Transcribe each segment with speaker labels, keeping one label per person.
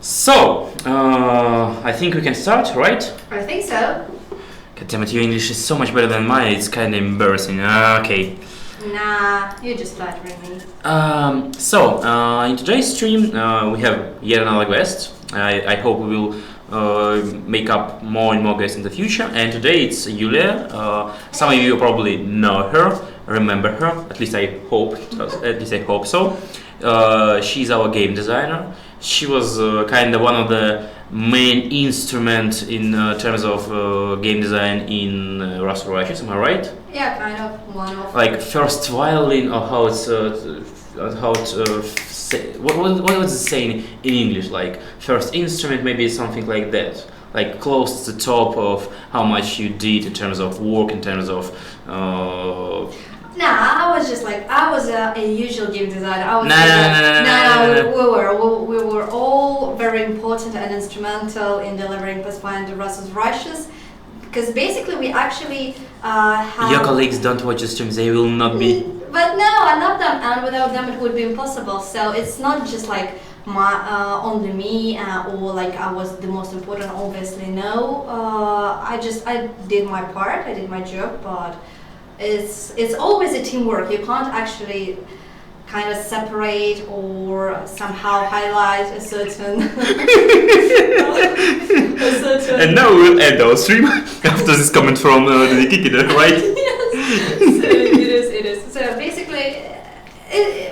Speaker 1: So, I think we can start, right?
Speaker 2: I think so.
Speaker 1: God damn it, your English is so much better than mine, it's kind of embarrassing. Okay.
Speaker 2: Nah, you're just flattering me.
Speaker 1: In today's stream, we have yet another guest. I hope we will make up more and more guests in the future. And today it's Yulia. Some of you probably know her, remember her. At least I hope. So. She's our game designer. She was kind of one of the main instruments in terms of game design in Rust Righteous. Am I right?
Speaker 2: Yeah, kind of one of.
Speaker 1: Like first violin, or what was it saying in English? Like first instrument, maybe something like that. Like close to the top of how much you did in terms of work, in terms of.
Speaker 2: Nah, I was a usual game designer. I was we were all very important and instrumental in delivering Pathfinder Rust Righteous, because basically we actually have.
Speaker 1: Your colleagues don't watch the streams; they will not be.
Speaker 2: But no, I love them, and without them it would be impossible. So it's not just like only me or like I was the most important. Obviously, no. I did my part. I did my job, but. It's always a teamwork. You can't actually kind of separate or somehow highlight a certain.
Speaker 1: And now we'll end our stream after this comment from the Kikida, right?
Speaker 2: Yes. So it is. So basically,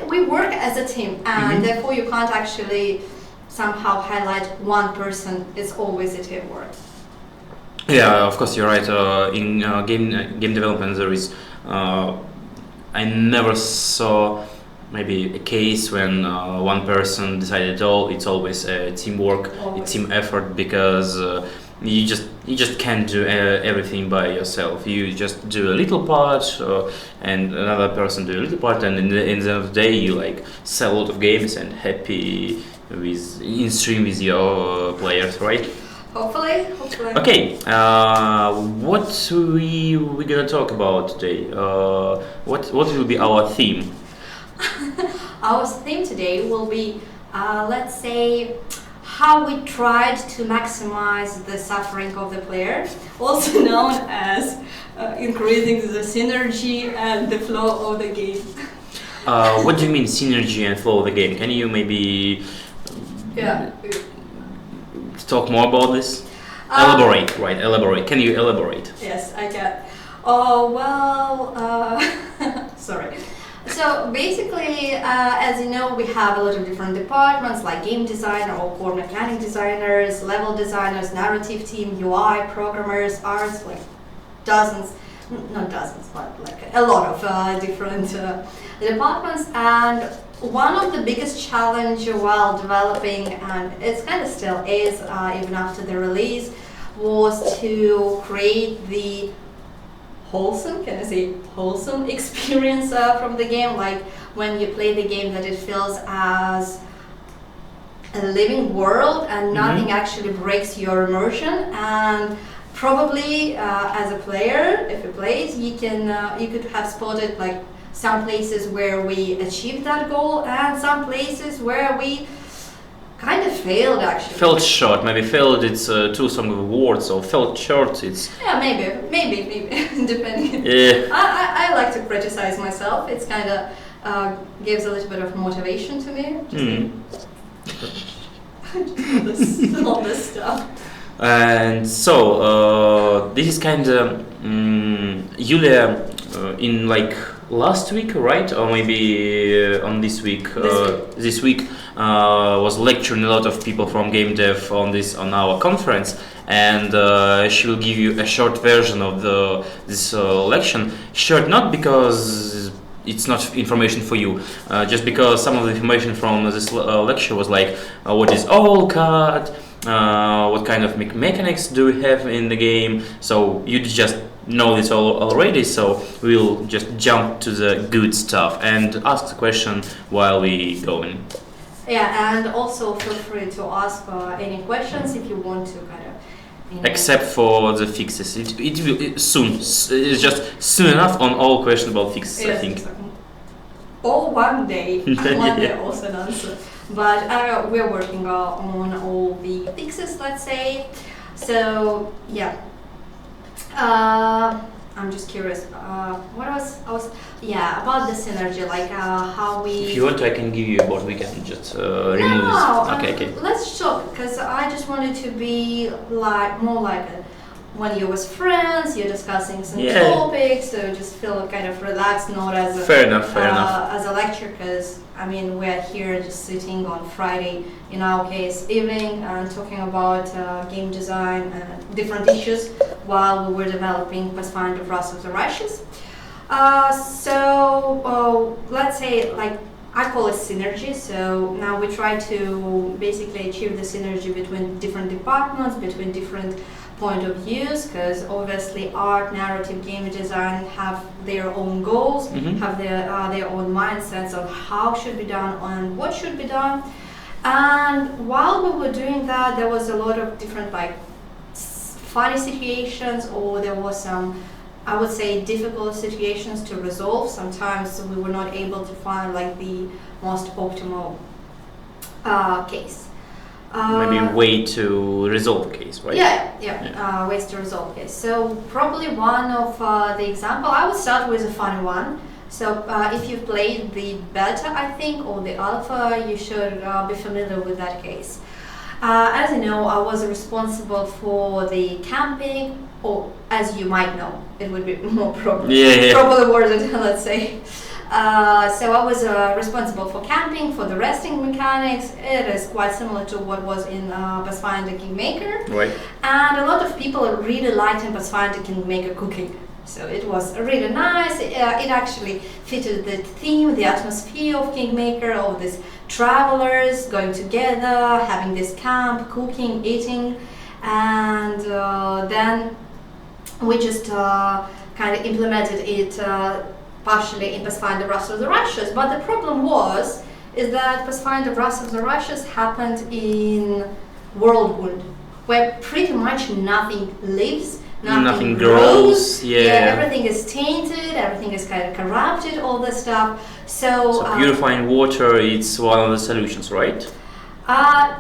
Speaker 2: we work as a team, and therefore you can't actually somehow highlight one person. It's always a teamwork.
Speaker 1: Yeah, of course you're right. In game development, there is. I never saw maybe a case when one person decided it all. It's always teamwork, it's team effort, because you just can't do everything by yourself. You just do a little part, and another person do a little part, and in the end of the day, you like sell a lot of games and happy in stream with your players, right?
Speaker 2: Hopefully.
Speaker 1: Okay, what we gonna talk about today? What will be our theme?
Speaker 2: Our theme today will be, let's say, how we tried to maximize the suffering of the player, also known as increasing the synergy and the flow of the game.
Speaker 1: What do you mean synergy and flow of the game? Can you maybe?
Speaker 2: Yeah.
Speaker 1: Talk more about this? Elaborate. Can you elaborate?
Speaker 2: Yes, I can. Oh, well, sorry. So basically, as you know, we have a lot of different departments like game designer or core mechanic designers, level designers, narrative team, UI, programmers, arts, like not dozens, but like a lot of different departments. And one of the biggest challenge while developing, and it's kind of still is, even after the release, was to create the wholesome experience from the game. Like when you play the game, that it feels as a living world and nothing actually breaks your immersion. And probably as a player, if you played, you could have spotted like some places where we achieved that goal and some places where we kind of failed actually.
Speaker 1: Felt short, maybe failed it's too some words, or felt short it's...
Speaker 2: Yeah, maybe, depending.
Speaker 1: Yeah.
Speaker 2: I like to criticize myself, it's kind of gives a little bit of motivation to me. All this stuff.
Speaker 1: And so, this is kind of Yulia in like last week, right? Or maybe on this week. This week was lecturing a lot of people from game dev on our conference, and she will give you a short version of this lecture. Short, not because it's not information for you, just because some of the information from this lecture was like, what is AllCAD, what kind of mechanics do we have in the game. So you just know this already, so we'll just jump to the good stuff and ask the question while we go in.
Speaker 2: Yeah, and also feel free to ask any questions if you want to kind of.
Speaker 1: Except for the fixes, it will soon. It's just soon enough on all questions about fixes.
Speaker 2: Yes,
Speaker 1: I think.
Speaker 2: Exactly. or one day. One day also an answer. But we're working on all the fixes, let's say. So yeah. I'm just curious. What about the synergy, like how we.
Speaker 1: If you want, I can give you a board. We can just remove
Speaker 2: No,
Speaker 1: this. Okay.
Speaker 2: Let's talk, because I just wanted to be like more like when you're with friends, you're discussing some topics, so just feel kind of relaxed, not as a,
Speaker 1: fair enough.
Speaker 2: As a lecture, because I mean we're here just sitting on Friday, in our case evening, and talking about game design and different issues while we were developing Pathfinder Wrath of the Righteous. Let's say, like, I call it synergy. So now we try to basically achieve the synergy between different departments, between different point of views, because obviously art, narrative, game design have their own goals, have their own mindsets of how should be done and what should be done. And while we were doing that, there was a lot of different like funny situations, or there was some, I would say, difficult situations to resolve. Sometimes we were not able to find like the most optimal case.
Speaker 1: Maybe way to resolve the case, right?
Speaker 2: Ways to resolve case. So probably one of the example, I would start with a funny one. So if you've played the beta, I think, or the alpha, you should be familiar with that case. As you know, I was responsible for the camping, or as you might know, it would be more properly worded, let's say. So I was responsible for camping, for the resting mechanics. It is quite similar to what was in Pathfinder Kingmaker.
Speaker 1: Right.
Speaker 2: And a lot of people really liked in Pathfinder Kingmaker cooking. So it was really nice. It actually fitted the theme, the atmosphere of Kingmaker, of these travelers going together, having this camp, cooking, eating. And then we just kind of implemented it partially in Pathfinder Wrath of the Righteous. But the problem is that Pathfinder Wrath of the Righteous happened in Worldwood, where pretty much nothing lives. Nothing grows. Everything is tainted, everything is kind of corrupted, all this stuff. So
Speaker 1: purifying water, it's one of the solutions, right?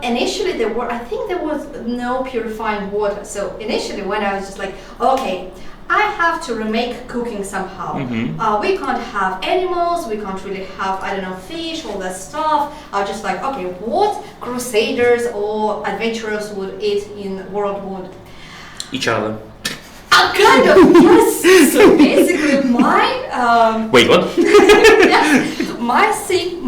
Speaker 2: Initially there was no purifying water. So initially when I was just like, okay, I have to remake cooking somehow. We can't have animals, we can't really have, I don't know, fish, all that stuff. I was just like, okay, what crusaders or adventurers would eat in Worldwood?
Speaker 1: Each other.
Speaker 2: Kind of, yes. So basically
Speaker 1: Wait, what?
Speaker 2: my sick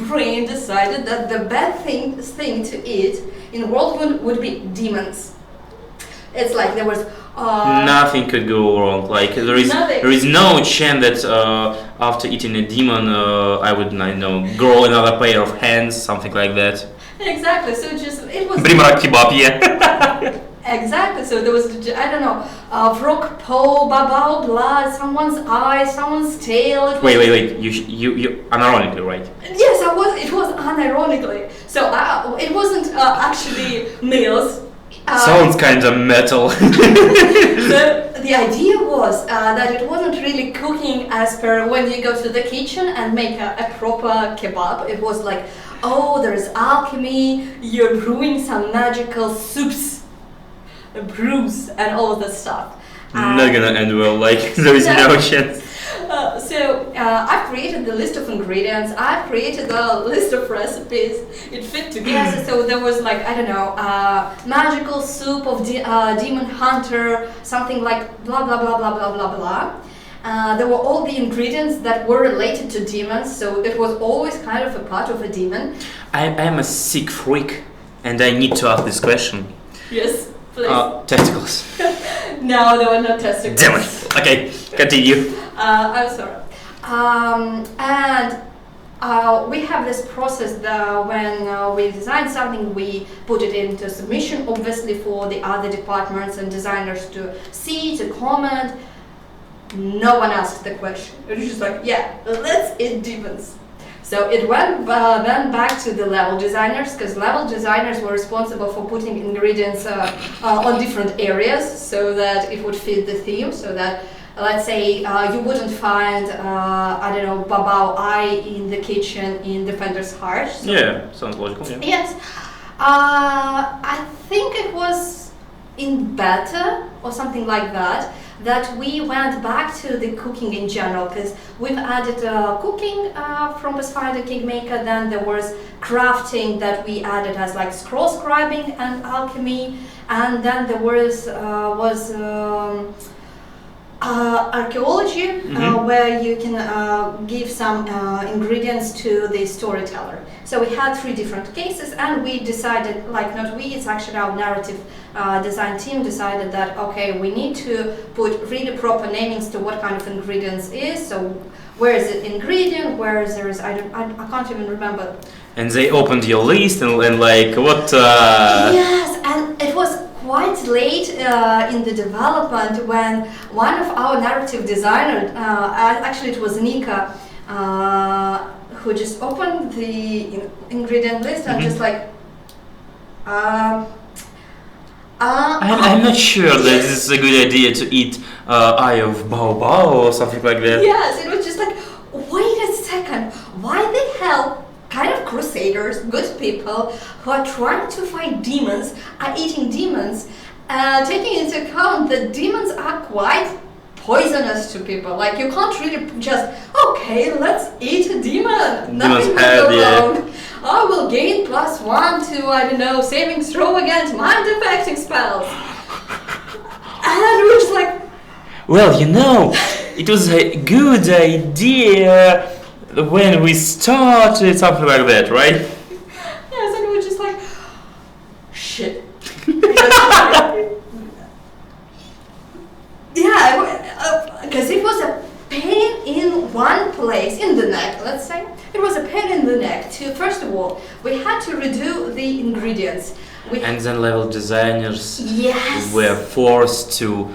Speaker 2: brain decided that the bad thing to eat in Worldwood would be demons. It's like there was
Speaker 1: nothing could go wrong. Like there is no chance that after eating a demon, I would, I know, grow another pair of hands, something like that.
Speaker 2: Exactly. So it was.
Speaker 1: Примрак kebab, yeah.
Speaker 2: Exactly. So there was, I don't know, frog paw, babao blood, someone's eye, someone's tail.
Speaker 1: Wait. You unironically, right?
Speaker 2: Yes, it was unironically. So it wasn't actually meals.
Speaker 1: Sounds kind of metal.
Speaker 2: The idea was that it wasn't really cooking as per when you go to the kitchen and make a proper kebab. It was like, oh, there's alchemy, you're brewing some magical soups, brews, and all that stuff.
Speaker 1: Not gonna end well, like, there is no chance.
Speaker 2: So I've created the list of ingredients, I've created a list of recipes, it fit together. So there was like, I don't know, magical soup of demon hunter, something like blah blah blah blah blah blah blah. There were all the ingredients that were related to demons, so it was always kind of a part of a demon.
Speaker 1: I am a sick freak, and I need to ask this question.
Speaker 2: Yes, please.
Speaker 1: Testicles.
Speaker 2: No, there were no testicles.
Speaker 1: Damn it. Okay, continue.
Speaker 2: I'm sorry. We have this process that when we design something, we put it into submission, obviously for the other departments and designers to see, to comment. No one asked the question. It was just like, yeah, let's eat demons. So it went then back to the level designers, because level designers were responsible for putting ingredients on different areas so that it would fit the theme, so that let's say you wouldn't find I don't know Babao Ai in the kitchen in Defender's Heart. So
Speaker 1: Yeah, sounds logical. Yeah.
Speaker 2: yes, I think it was in beta or something like that we went back to the cooking in general, because we've added cooking from Pathfinder Kingmaker. Then there was crafting that we added as like scroll scribing and alchemy, and then there was archaeology, where you can give some ingredients to the storyteller. So we had 3 different cases, and we decided, like not we, it's actually our narrative design team decided that okay, we need to put really proper namings to what kind of ingredients is. So where is the ingredient? Where is there is I can't even remember.
Speaker 1: And they opened your list and like what?
Speaker 2: Yes, and it was quite late in the development when one of our narrative designers, actually it was Nika, who just opened the ingredient list and just like,
Speaker 1: I'm not sure that this is a good idea to eat eye of bao bao or something like that.
Speaker 2: Yes, it was just like, wait a second, why the hell kind of crusaders, good people who are trying to fight demons, are eating demons, taking into account that demons are quite poisonous to people. Like you can't really just, okay, let's eat a demon. Nothing will go wrong. I will gain +1 to, I don't know, saving throw against mind affecting spells. And we were just like,
Speaker 1: well, you know, it was a good idea when we started, something like that, right?
Speaker 2: Yes, and we were just like, shit. Yeah, because it was a pain in one place, in the neck, let's say. It was a pain in the neck to, first of all, we had to redo the ingredients.
Speaker 1: And then level designers
Speaker 2: yes.
Speaker 1: were forced to,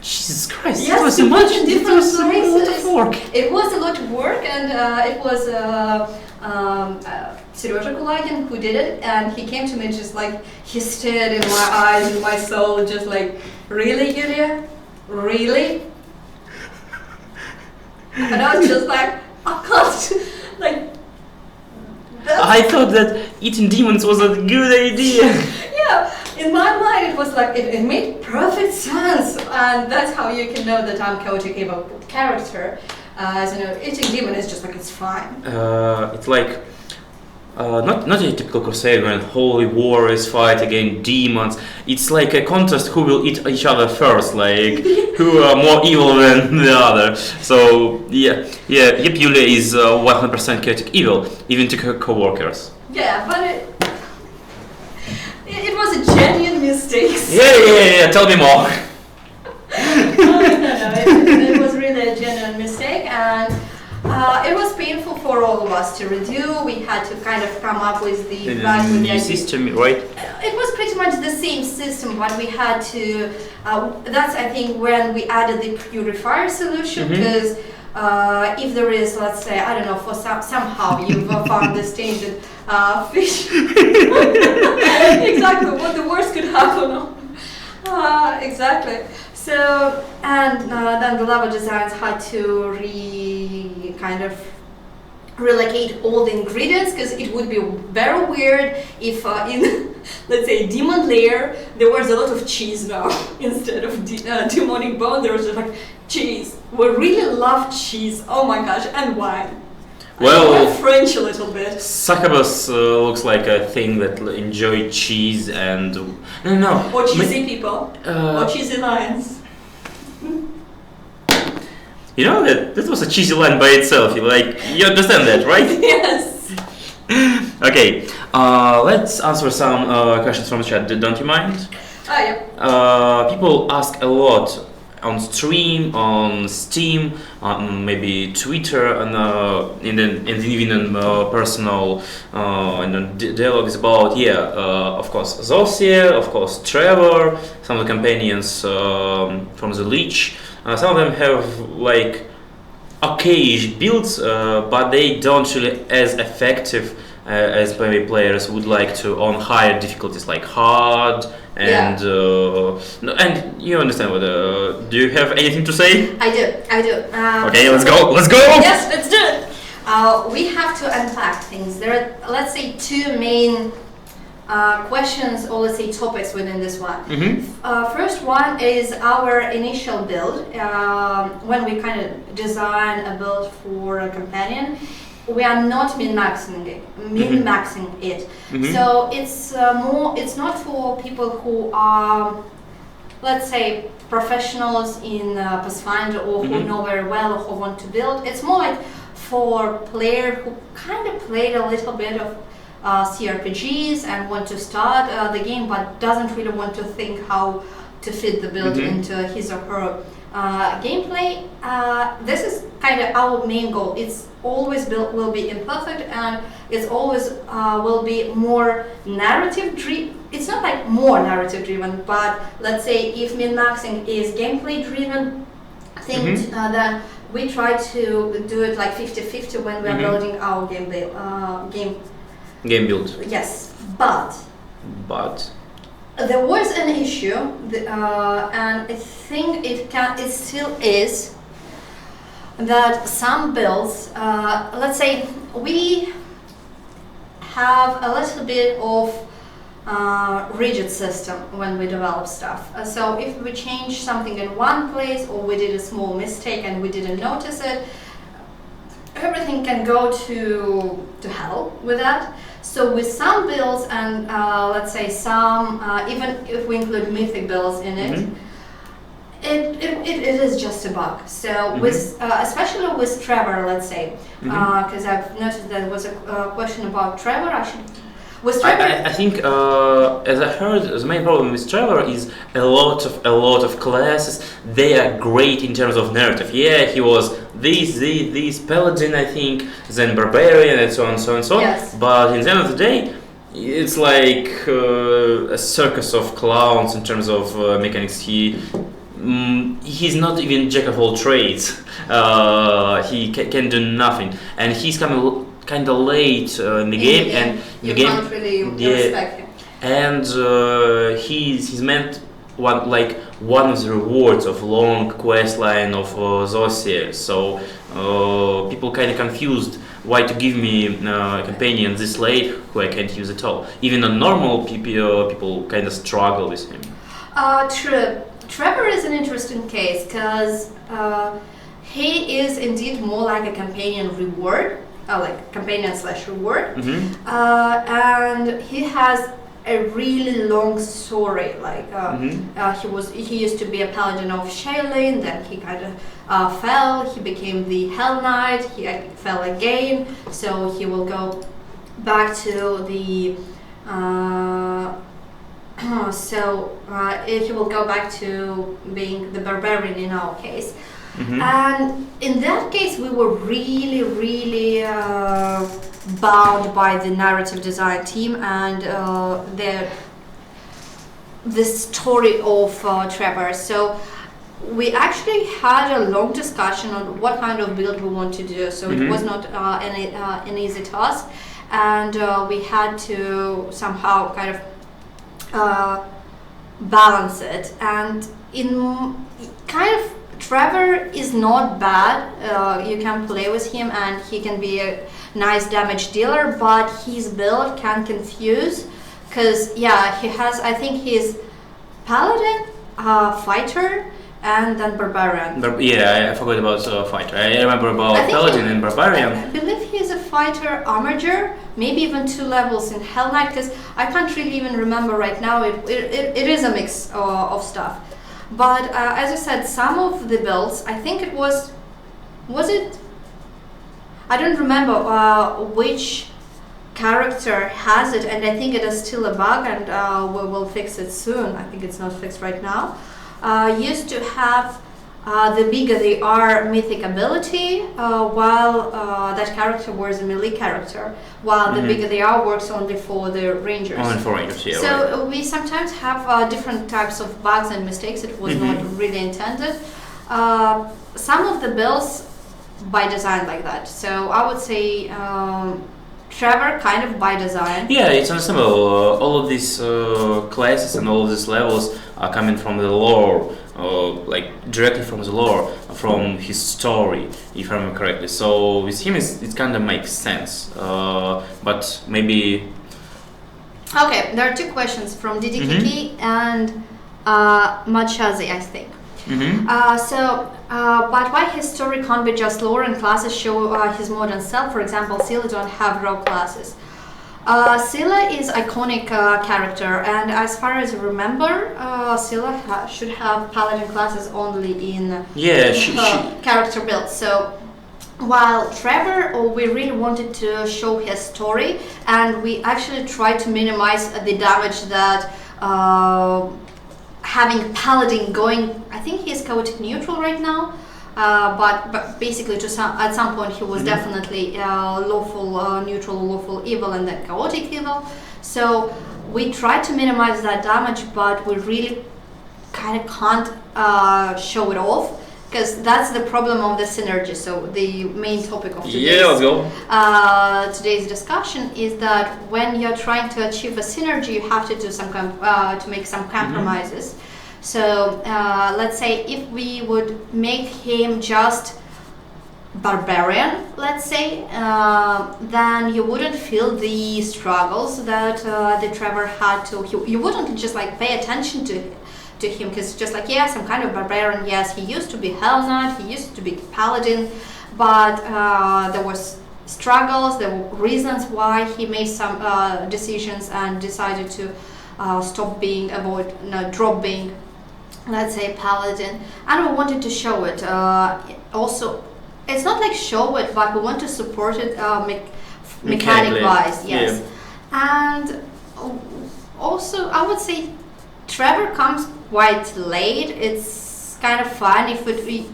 Speaker 1: Jesus Christ,
Speaker 2: yes,
Speaker 1: it was
Speaker 2: to
Speaker 1: a much,
Speaker 2: put in different places.
Speaker 1: A lot of work.
Speaker 2: It was a lot of work, and it was Serежа Kulagin who did it, and he came to me just like, he stared in my eyes, in my soul, just like, really, Yulia? Really? And I was just like, I can't, like...
Speaker 1: I thought that eating demons was a good idea.
Speaker 2: Yeah, in my mind it was like, it made perfect sense, and that's how you can know that I'm chaotic evil character. As you know, eating demon is just like, it's fine.
Speaker 1: It's like, not a typical crusader when holy warriors fight against demons. It's like a contest who will eat each other first, like who are more evil than the other. So yeah, Yulia is 100% chaotic evil, even to her co-workers.
Speaker 2: Yeah, but it was a genuine mistake.
Speaker 1: Yeah, tell me more.
Speaker 2: No, it was really a genuine mistake, and it was painful for all of us to redo. We had to kind of come up with the
Speaker 1: new system, right?
Speaker 2: It was pretty much the same system, but we had to. That's I think when we added the purifier solution, because if there is, let's say, I don't know, for somehow you've found this tainted fish. Exactly, what the worst could happen. Exactly. So, and then the level designs had to kind of relocate all the ingredients, because it would be very weird if in, let's say, demon layer, there was a lot of cheese now. Instead of demonic bone, there was just like cheese. We really love cheese, oh my gosh, and wine.
Speaker 1: Well,
Speaker 2: French a little bit.
Speaker 1: Succubus looks like a thing that enjoy cheese and... No.
Speaker 2: Or cheesy people. Or cheesy lions.
Speaker 1: You know that was a cheesy line by itself. You understand that, right?
Speaker 2: Yes.
Speaker 1: Okay. Let's answer some questions from the chat. Don't you mind?
Speaker 2: Yeah.
Speaker 1: People ask a lot on stream, on Steam, on maybe Twitter, and even in personal dialogues about of course Zosia, of course Trevor, some of the companions from the Leech. Some of them have like okay builds, but they don't really as effective as maybe players would like to on higher difficulties like hard and no, and you understand what do you have anything to say?
Speaker 2: I do.
Speaker 1: Okay, let's go.
Speaker 2: Yes, let's do it. We have to unpack things. There are, let's say, two main questions, or let's say topics within this one. First one is our initial build. When we kind of design a build for a companion, we are not min-maxing it. So it's it's not for people who are, let's say, professionals in Pathfinder or who know very well or who want to build. It's more like for player who kind of played a little bit of CRPGs and want to start the game but doesn't really want to think how to fit the build into his or her gameplay. This is kind of our main goal. It's always will be imperfect, and it's always will be more narrative driven. It's not like more narrative driven, but let's say if min-maxing is gameplay driven things, then we try to do it like 50-50 when we are building our game
Speaker 1: build.
Speaker 2: Yes, but there was an issue, and I think it still is, that some builds, let's say we have a little bit of rigid system when we develop stuff. So if we change something in one place, or we did a small mistake and we didn't notice it, everything can go to hell with that. So with some builds, and let's say some, even if we include mythic builds in it, it is just a bug. So with especially with Trevor, let's say, because I've noticed there was a question about Trevor. With Trevor,
Speaker 1: I think as I heard, the main problem with Trevor is a lot of classes. They are great in terms of narrative. Yeah, he was this paladin, I think, then barbarian, and so on.
Speaker 2: Yes.
Speaker 1: But in the end of the day, it's like a circus of clowns in terms of mechanics. He's not even jack of all trades. He can do nothing, and he's coming kind of late in the game, and
Speaker 2: you can't really respect him.
Speaker 1: And he's meant one of the rewards of long quest line of Zosia. So people kind of confused why to give me a companion this late who I can't use at all. Even on normal people kind of struggle with him.
Speaker 2: True. Trevor is an interesting case because he is indeed more like a companion reward. Like companion/reward, and he has a really long story. Like he used to be a paladin of Shailene, then he kind of fell. He became the Hell Knight. He fell again, so he will go back to the. He will go back to being the barbarian in our case. And in that case, we were really bound by the narrative design team and the story of Trevor. So we actually had a long discussion on what kind of build we want to do. So it was not an easy task, and we had to somehow kind of balance it. And in kind of Trevor is not bad. You can play with him and he can be a nice damage dealer, but his build can confuse because he has, I think he's paladin, fighter, and then barbarian.
Speaker 1: I forgot about fighter. I remember about paladin and barbarian.
Speaker 2: I believe he's a fighter armager, maybe even 2 levels in Hell Knight, because I can't really even remember right now. It is a mix of stuff. But as I said, some of the builds, I think it was it? I don't remember which character has it, and I think it is still a bug, and we will fix it soon. I think it's not fixed right now. Used to have the bigger they are mythic ability, while that character was a melee character, while the bigger they are works only for the rangers.
Speaker 1: Only for rangers, yeah.
Speaker 2: So we sometimes have different types of bugs and mistakes. It was not really intended. Some of the builds by design like that. So I would say Trevor kind of by design.
Speaker 1: Yeah, it's understandable. All of these classes and all of these levels are coming from the lore, like directly from the lore, from his story, if I remember correctly. So with him, it kind of makes sense. But maybe.
Speaker 2: Okay, there are two questions from Didi Kiki and Machazi, I think. But why his story can't be just lore and classes show his modern self? For example, Scylla don't have raw classes. Scylla is iconic character, and as far as I remember, Scylla should have paladin classes only in her character build. So while Trevor, we really wanted to show his story, and we actually tried to minimize the damage that having paladin going. I think he's chaotic neutral right now, but basically at some point he was definitely lawful neutral, lawful evil, and then chaotic evil. So we tried to minimize that damage, but we really kind of can't show it off, because that's the problem of the synergy. So the main topic of today's discussion is that when you're trying to achieve a synergy, you have to do some to make some compromises. So let's say if we would make him just barbarian, let's say, then you wouldn't feel the struggles that the Trevor had to. You wouldn't just like pay attention to him, because just like, yes, I'm kind of barbarian, yes, he used to be Hell Knight, he used to be paladin, but there was struggles, there were reasons why he made some decisions and decided to drop being, let's say, paladin, and we wanted to show it. Also, it's not like show it, but we want to support it mechanic wise, yes. And also I would say Trevor comes quite late. It's kind of fun if he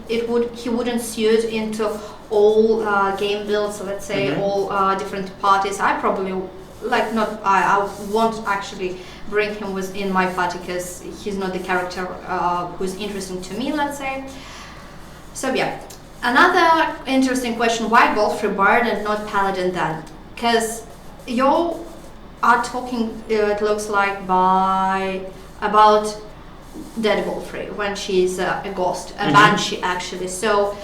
Speaker 2: wouldn't suit into all game builds, let's say, all different parties. I probably I won't actually bring him within my party, because he's not the character who's interesting to me, let's say. So yeah, another interesting question: why Godfrey Bard and not Paladin then? Because you are talking, it looks like, about dead Godfrey when she's a ghost, a banshee actually. So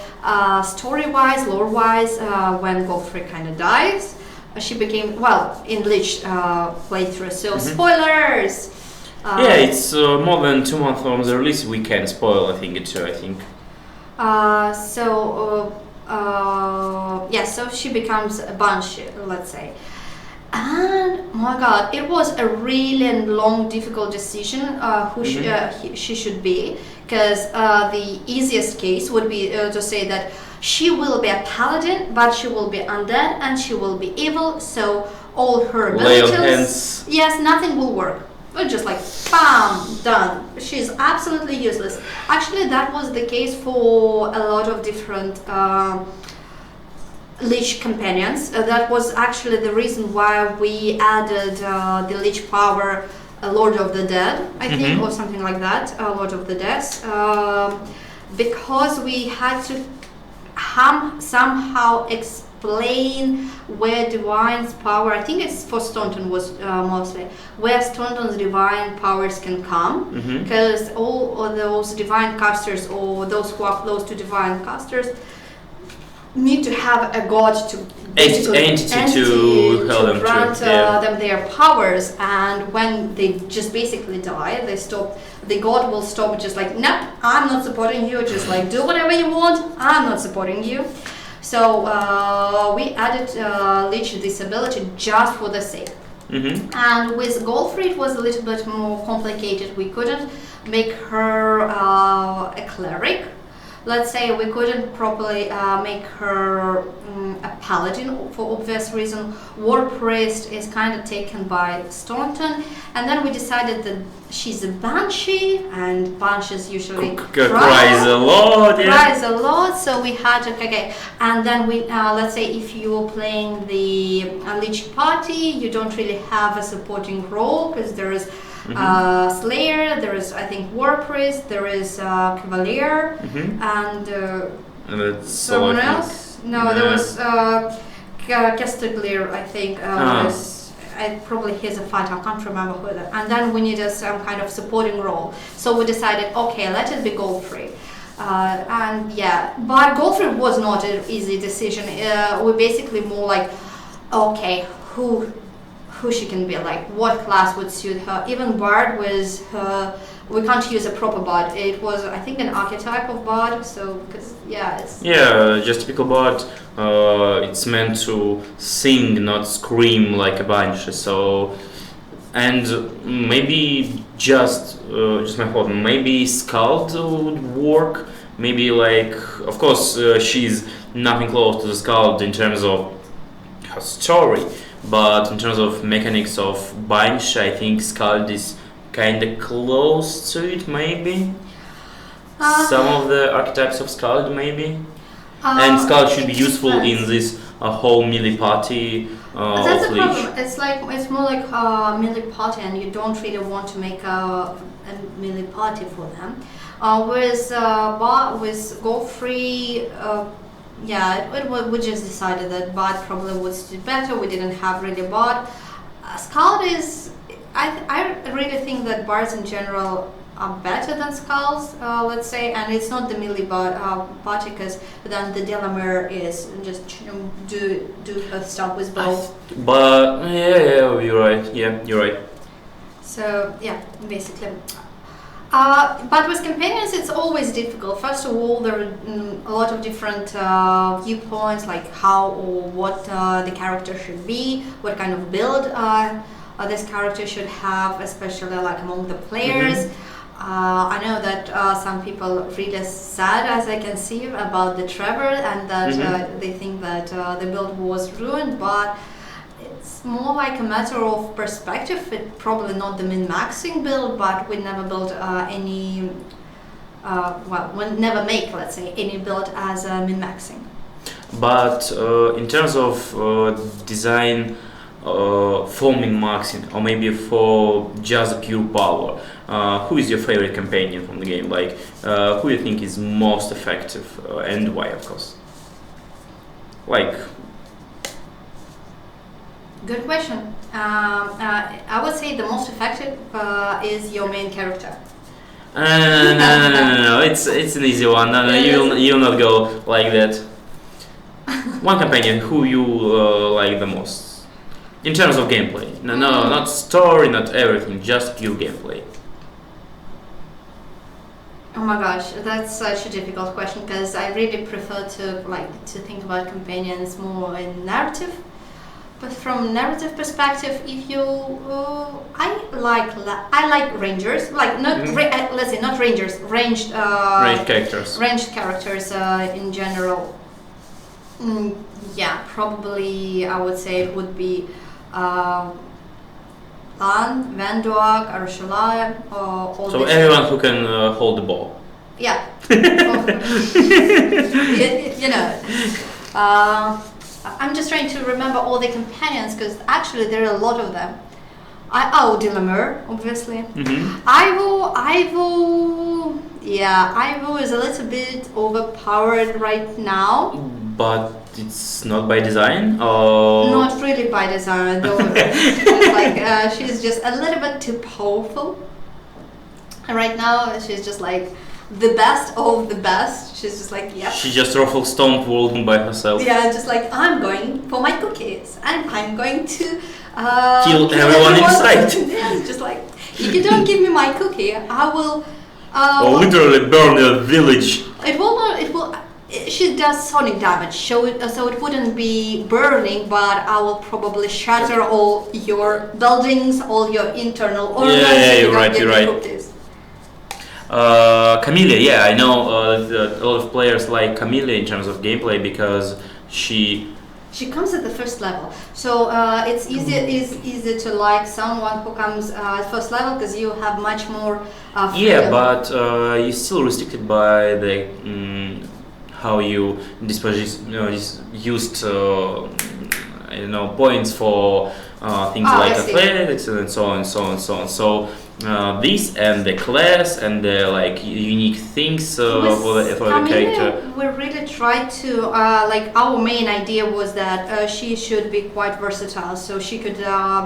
Speaker 2: story-wise, lore-wise, when Godfrey kind of dies, she became, in Lich playthrough. So spoilers.
Speaker 1: It's more than 2 months from the release. We can spoil. I think.
Speaker 2: So she becomes a banshee, let's say. And my God, it was a really long, difficult decision who she should be, because the easiest case would be to say that she will be a paladin, but she will be undead and she will be evil. So all her abilities, nothing will work. But just like bam, done. She's absolutely useless. Actually, that was the case for a lot of different Lich companions. That was actually the reason why we added the Lich power, Lord of the Dead, I think, or something like that, Lord of the Dead, because we had to somehow explain where Divine's power, I think it's for Staunton was mostly, where Staunton's divine powers can come, because all of those divine casters, or those who are close to divine casters, need to have a god to
Speaker 1: entity to
Speaker 2: grant them their powers, and when they just basically die, the god will stop, just like, nope, I'm not supporting you, just like do whatever you want, I'm not supporting you. So we added Lich this ability just for the sake. And with Godfrey it was a little bit more complicated. We couldn't make her a cleric. Let's say we couldn't properly make her a paladin for obvious reason. War priest is kind of taken by Staunton, and then we decided that she's a banshee, and banshees usually cries a lot. So we had to and then we let's say if you're playing the Lich party, you don't really have a supporting role, because there is Slayer, there is, I think, War Priest, there is Cavalier, and someone else. No, there was Castiglier, I think, probably he's a fighter, I can't remember who that. And then we needed some kind of supporting role. So we decided, okay, let it be Godfrey. And yeah, but Godfrey was not an easy decision. We basically more like, okay, who she can be, like what class would suit her. Even Bard was her. We can't use a proper bard. It was, I think, an archetype of bard. So, because it's
Speaker 1: just typical bard. It's meant to sing, not scream like a banshee. So, and maybe just my thought. Maybe Skald would work. Maybe like, of course, she's nothing close to the Skald in terms of her story, but in terms of mechanics of banshee, I think Skald is kind of close to it, maybe. Some of the archetypes of Skald, maybe. And Skald should be useful in this whole melee party.
Speaker 2: That's the problem. It's more like a melee party, and you don't really want to make a melee party for them. With Godfrey, we just decided that Bard probably would suit better. We didn't have really Bard. Skald is. I really think that bards in general are better than skulls, let's say, and it's not the melee party, because then the Delamere is just do her stuff with both.
Speaker 1: But you're right. Yeah, you're right.
Speaker 2: So yeah, basically. But with companions, it's always difficult. First of all, there are a lot of different viewpoints, like how or what the character should be, what kind of build this character should have, especially like among the players. I know that some people really sad, as I can see, about the Trevor, and that they think that the build was ruined, but it's more like a matter of perspective. It's probably not the min-maxing build, but we never built any, we never make, let's say, any build as min-maxing.
Speaker 1: But in terms of design, for min-maxing, or maybe for just pure power, who is your favorite companion from the game? Like, who you think is most effective, and why, of course? Like.
Speaker 2: Good question. I would say the most effective is your main character.
Speaker 1: No. It's an easy one. No, you'll not go like that. One companion who you like the most. In terms of gameplay. No, not story, not everything, just pure gameplay.
Speaker 2: Oh my gosh, that's such a difficult question, because I really prefer to think about companions more in narrative. But from narrative perspective, if you, I like rangers, like not let's say not rangers, ranged characters in general. Probably I would say it would be Lan, Vanduak, Arshulai, all.
Speaker 1: So everyone who can hold the ball.
Speaker 2: Yeah. I'm just trying to remember all the companions, because actually there are a lot of them. Delamere, obviously. Ivo is a little bit overpowered right now.
Speaker 1: But it's not by design, or
Speaker 2: not really by design, though. She's just a little bit too powerful. And right now, she's just like the best of the best. She's just like, yeah.
Speaker 1: She just ruffle stomped world by herself.
Speaker 2: Yeah, just like, I'm going for my cookies, and I'm going to
Speaker 1: kill everyone in sight.
Speaker 2: Yeah, it's just like, if you don't give me my cookie, I will.
Speaker 1: Literally burn the village.
Speaker 2: It will not. It will. She does sonic damage, so it wouldn't be burning, but I will probably shatter all your buildings, all your internal organs.
Speaker 1: Yeah, you're right. Camellia, I know a lot of players like Camellia in terms of gameplay, because she
Speaker 2: comes at the first level, so it's easy to like someone who comes at first level, because you have much more freedom.
Speaker 1: Yeah, but you're still restricted by the how you used points for things like athletics and so on. So this and the class and the like unique things for the character.
Speaker 2: We really tried to like our main idea was that she should be quite versatile, so she could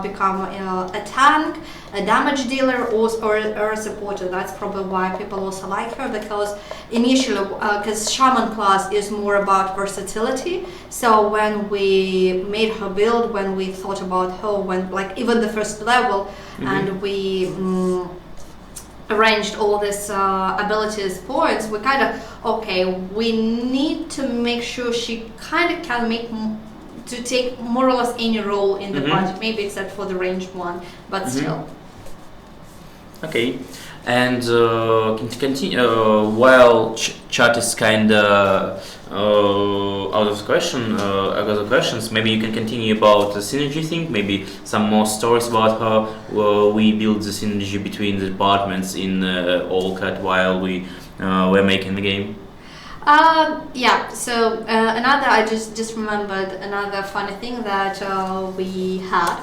Speaker 2: become a tank, a damage dealer, or a supporter. That's probably why people also like her, because initially, because shaman class is more about versatility. So when we made her build, when we thought about her, when like even the first level, and we arranged all these abilities points, we kind of we need to make sure she kind of can make to take more or less any role in the party, maybe except for the ranged one, but still.
Speaker 1: Okay, and continue while chat is kind of out of the questions. Maybe you can continue about the synergy thing. Maybe some more stories about how we build the synergy between the departments in Allcat while we were making the game.
Speaker 2: Yeah. So another, I just remembered another funny thing that we had.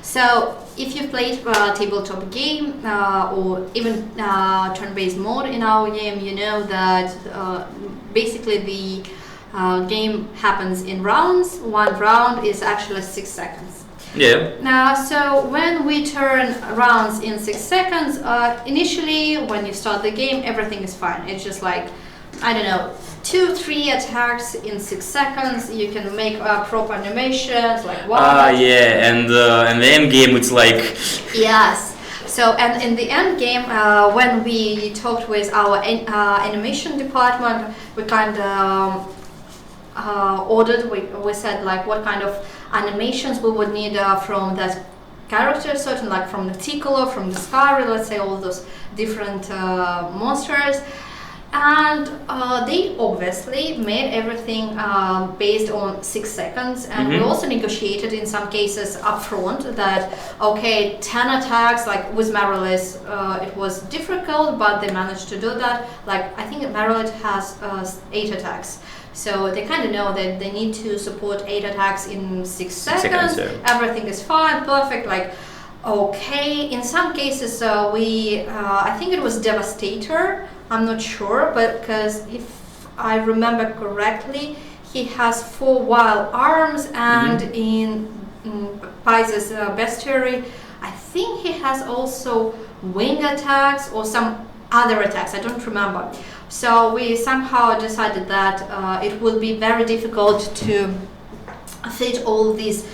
Speaker 2: So if you've played a tabletop game or even turn-based mode in our game, you know that basically the game happens in rounds. One round is actually 6 seconds.
Speaker 1: Yeah.
Speaker 2: So when we turn rounds in 6 seconds, initially when you start the game, everything is fine. It's just like, I don't know, 2-3 attacks in 6 seconds. You can make proper animations like wow.
Speaker 1: Yeah, and the end game it's like
Speaker 2: yes. So and in the end game, when we talked with our animation department, we kind of ordered. We said like what kind of animations we would need from that character, certain like from the Ticolo, from the Scary, let's say all those different monsters. And they obviously made everything based on 6 seconds, and we also negotiated in some cases upfront that 10 attacks, like with Marilis it was difficult, but they managed to do that. Like I think Marilis has 8 attacks, so they kind of know that they need to support 8 attacks in 6 seconds. Everything is fine, perfect. Like in some cases we I think it was Devastator, I'm not sure, but because if I remember correctly, he has 4 wild arms, and in Paisa's bestiary, I think he has also wing attacks or some other attacks, I don't remember. So we somehow decided that it would be very difficult to fit all these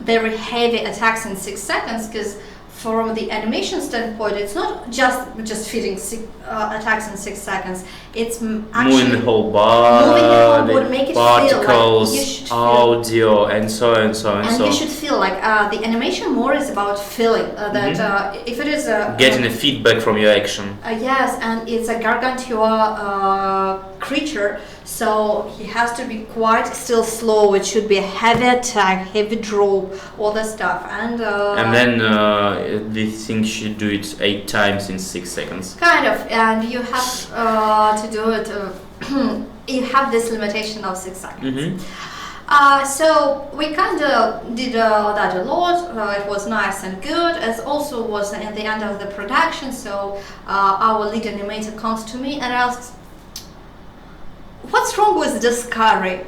Speaker 2: very heavy attacks in 6 seconds, because from the animation standpoint, it's not just fitting attacks in 6 seconds. It's actually
Speaker 1: moving the whole body,
Speaker 2: make it
Speaker 1: particles,
Speaker 2: feel like
Speaker 1: audio, and so on and so on.
Speaker 2: And you should feel like the animation more is about feeling that if it is
Speaker 1: getting a feedback from your action.
Speaker 2: Yes, and it's a gargantua creature, so he has to be quite still slow. It should be a heavy attack, heavy draw, all that stuff, and
Speaker 1: then this thing should do it 8 times in 6 seconds.
Speaker 2: Kind of, and you have to do it. You have this limitation of 6 seconds. So we kind of did that a lot. It was nice and good, as also was at the end of the production. So our lead animator comes to me and asks, "What's wrong with this Scary?"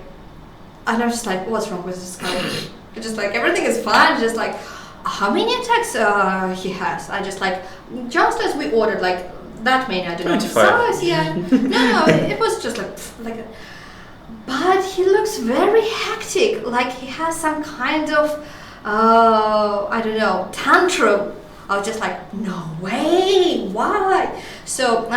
Speaker 2: And I'm just like, "What's wrong with this Scary?" Just like everything is fine. Just like, how many attacks he has? I just like, just as we ordered, like that many. I don't know the size. Yeah, no, it was just like. But he looks very hectic, like he has some kind of, I don't know, tantrum. I was just like, no way, why? So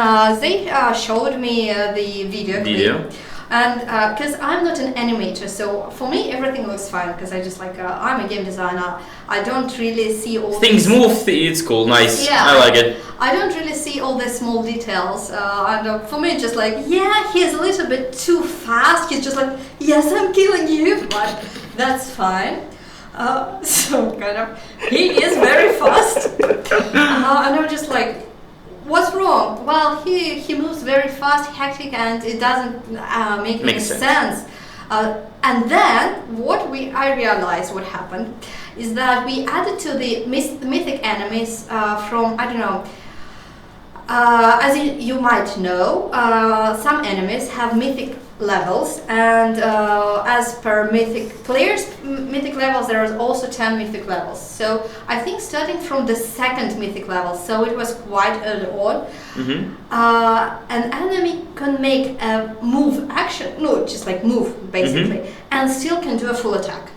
Speaker 2: they showed me the video clip. And because I'm not an animator, so for me everything looks fine, because I just like, I'm a game designer. I don't really see all
Speaker 1: things move, it's cool, nice,
Speaker 2: yeah,
Speaker 1: I like it.
Speaker 2: I don't really see all the small details, and for me just like, yeah, he's a little bit too fast. He's just like, yes, I'm killing you, but that's fine. So kind of, he is very fast, and I'm just like, what's wrong? Well, he moves very fast, hectic, and it doesn't make any sense. And then I realized what happened is that we added to the mythic enemies from, I don't know, as you might know, some enemies have mythic levels, and as per mythic players' mythic levels, there are also 10 mythic levels. So I think starting from the second mythic level, so it was quite early on, an enemy can make a move action, no, just like move basically, and still can do a full attack.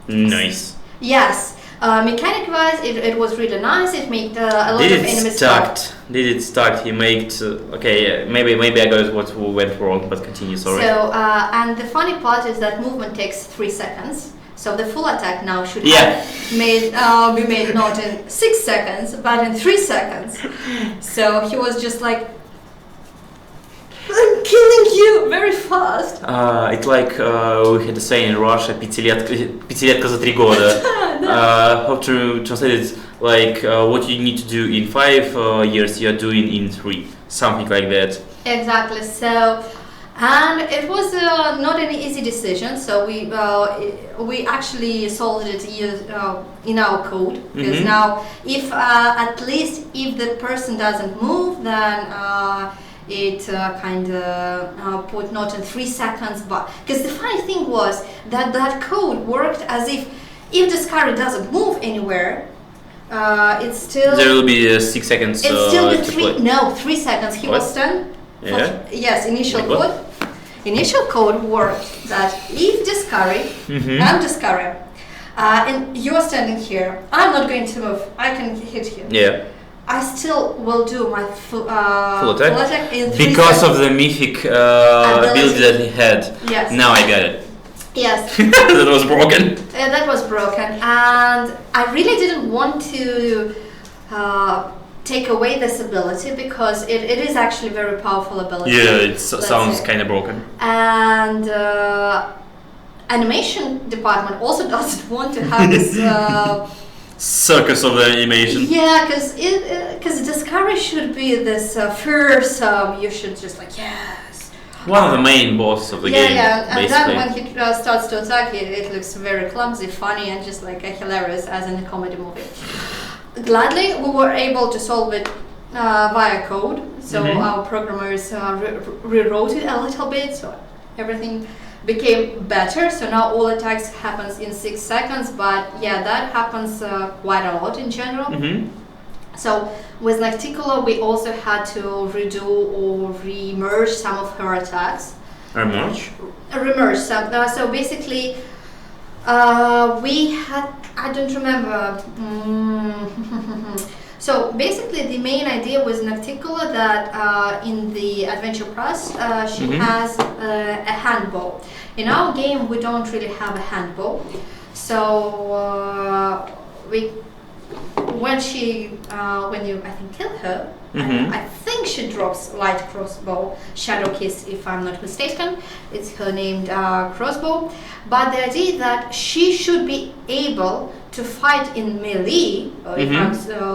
Speaker 1: Nice.
Speaker 2: Yes. Mechanic-wise, it was really nice. It made a lot of enemies start.
Speaker 1: Did it start? He made okay. Maybe I got what went wrong, but continue. Sorry.
Speaker 2: So and the funny part is that movement takes 3 seconds. So the full attack now should have be made not in 6 seconds, but in 3 seconds. So he was just like, I'm killing you very fast.
Speaker 1: It's like we had a saying in Russia, пятилетка за 3 года. How to translate it, like what you need to do in 5 years, you are doing in 3. Something like that.
Speaker 2: Exactly. So, and it was not an easy decision. So we actually solved it in our code, because now if at least if the person doesn't move, then it kind of put not in 3 seconds, but because the funny thing was that code worked as if the Scary doesn't move anywhere, it's still
Speaker 1: there will be 6 seconds.
Speaker 2: It's still the
Speaker 1: to
Speaker 2: 3 seconds. He was stunned.
Speaker 1: Yeah.
Speaker 2: Yes, initial
Speaker 1: Like
Speaker 2: code. Initial code worked that if the Scary, I'm the Scary, and you're standing here, I'm not going to move. I can hit you.
Speaker 1: Yeah.
Speaker 2: I still will do my full
Speaker 1: attack
Speaker 2: in 3
Speaker 1: because
Speaker 2: seconds.
Speaker 1: of the mythic ability that he had.
Speaker 2: Yes.
Speaker 1: Now I got it.
Speaker 2: Yes.
Speaker 1: That was broken.
Speaker 2: That was broken, and I really didn't want to take away this ability, because it is actually a very powerful ability.
Speaker 1: Yeah, it sounds kind of broken.
Speaker 2: And animation department also doesn't want to have this
Speaker 1: circus of the animation.
Speaker 2: Yeah, because Discovery should be this fearsome. You should just like
Speaker 1: one of the main bosses of the game.
Speaker 2: Yeah, and
Speaker 1: basically.
Speaker 2: then when he starts to attack, it looks very clumsy, funny, and just like hilarious as in a comedy movie. Gladly, we were able to solve it via code. So our programmers rewrote it a little bit, so everything became better. So now all attacks happens in 6 seconds, but yeah, that happens quite a lot in general. So with Nocticola, we also had to redo or re-merge some of her attacks.
Speaker 1: Remerge?
Speaker 2: Remerge. So basically, we had, I don't remember. So basically, the main idea was Nocticola that in the Adventure Plus, she has a handbow. In our game, we don't really have a handbow. So when you I think kill her, I think she drops light crossbow, Shadow Kiss, if I'm not mistaken. It's her named crossbow. But the idea that she should be able to fight in melee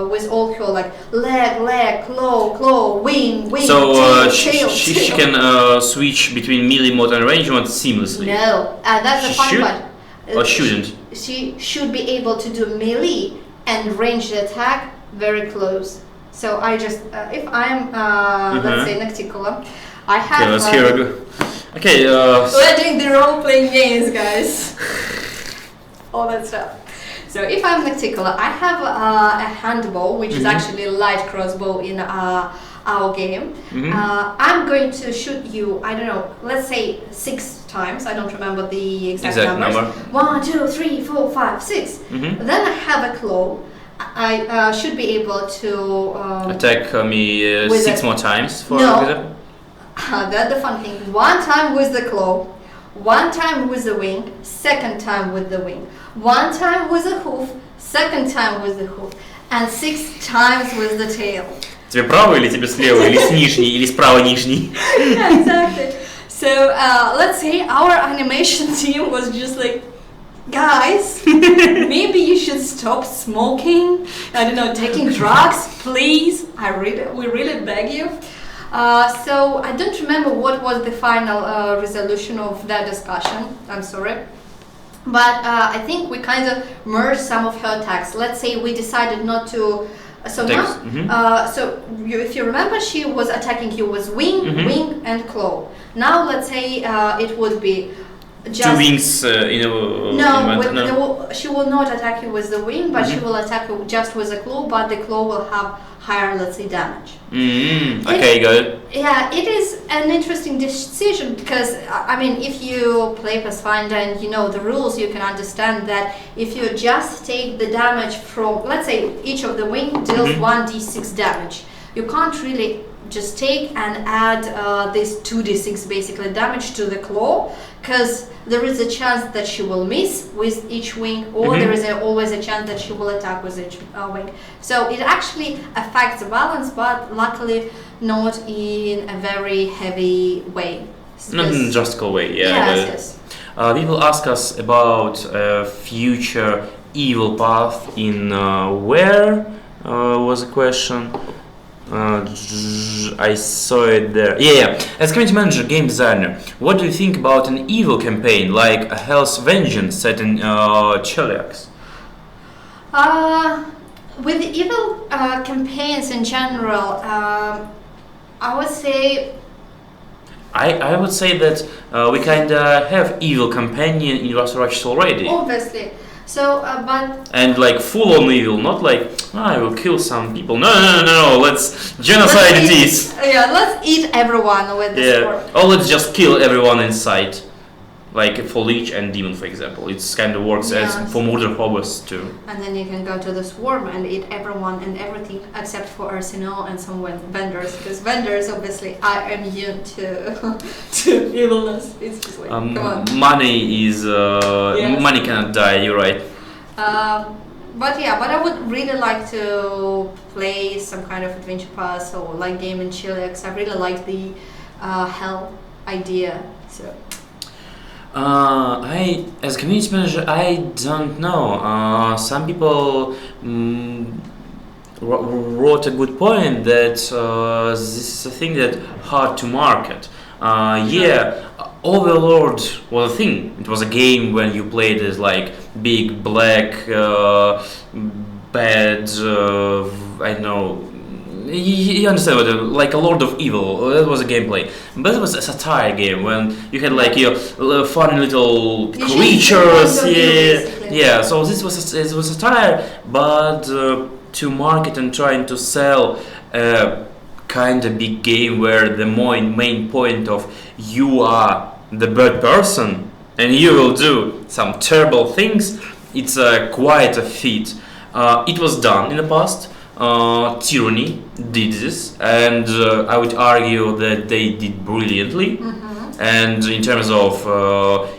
Speaker 2: with all her like leg, claw, wing,
Speaker 1: so
Speaker 2: tail,
Speaker 1: she can switch between melee mode and range mode seamlessly.
Speaker 2: No, that's the fun part.
Speaker 1: Or shouldn't?
Speaker 2: She should be able to do melee and ranged attack very close. So I just, if I'm, let's say Nocticola, I have...
Speaker 1: Okay, let's hear it. Okay,
Speaker 2: we're doing the role-playing games, guys. All that stuff. So if I'm Nocticola, I have a handbow, which is actually a light crossbow in our game. I'm going to shoot you, I don't know, let's say 6 times. I don't remember the exact numbers. 1, 2, 3, 4, 5, 6. Then I have a claw. I should be able to
Speaker 1: attack me 6 more times. For
Speaker 2: no, that's the fun thing. 1 time with the claw, 1 time with the wing, 2nd time with the wing, 1 time with the hoof, 2nd time with the hoof, and 6 times with the tail.
Speaker 1: Тебе право или тебе слева, или с нижней, или справа нижней?
Speaker 2: Yeah, exactly. So let's say our animation team was just like, guys, maybe you should stop smoking. I don't know, taking drugs, please. We really beg you. So I don't remember what was the final resolution of that discussion. I'm sorry. But I think we kind of merged some of her attacks. Let's say we decided not to. So now, if you remember, she was attacking you with wing, and claw. Now let's say it would be just
Speaker 1: 2 wings in a
Speaker 2: she will not attack you with the wing, but she will attack you just with the claw. But the claw will have higher, let's say, damage.
Speaker 1: Okay, got it.
Speaker 2: Yeah, it is an interesting decision because I mean, if you play Pathfinder and you know the rules, you can understand that if you just take the damage from, let's say, each of the wing deals 1d6 damage, you can't really just take and add this 2d6 basically damage to the claw, because there is a chance that she will miss with each wing, or there is always a chance that she will attack with each wing. So it actually affects the balance, but luckily not in a very heavy way.
Speaker 1: Not in a drastical way,
Speaker 2: Yes.
Speaker 1: People ask us about future evil path in where was the question. I saw it there. Yeah. As community manager, game designer, what do you think about an evil campaign like a Hell's Vengeance set in Cheliax?
Speaker 2: With evil campaigns in general, I would say.
Speaker 1: I would say that we kind of have evil companion in Resurrection already.
Speaker 2: Obviously. So, but...
Speaker 1: And like full-on evil, not like, I will kill some people. No, let's genocide it is.
Speaker 2: Yeah, let's eat everyone with the sword.
Speaker 1: Or let's just kill everyone inside. Like for Lich and Demon, for example. It's kind of works as for Murder Hobos too.
Speaker 2: And then you can go to the Swarm and eat everyone and everything except for Arsenal and some vendors, because vendors obviously are immune to evilness. It's just like, come on.
Speaker 1: Money is money cannot die. You're right.
Speaker 2: But I would really like to play some kind of adventure pass or like game in Cheliax. I really like the hell idea. So.
Speaker 1: As a community manager, I don't know. Some people wrote a good point that this is a thing that hard to market. Overlord was a thing. It was a game when you played as like big black bad. I don't know. You understand what, like a Lord of Evil, that was a gameplay. But it was a satire game when you had like your funny little creatures. So this was a satire, but to market and trying to sell a kind of big game where the main point of you are the bad person and you will do some terrible things, it's quite a feat. It was done in the past. Tyranny did this, and I would argue that they did brilliantly. And in terms of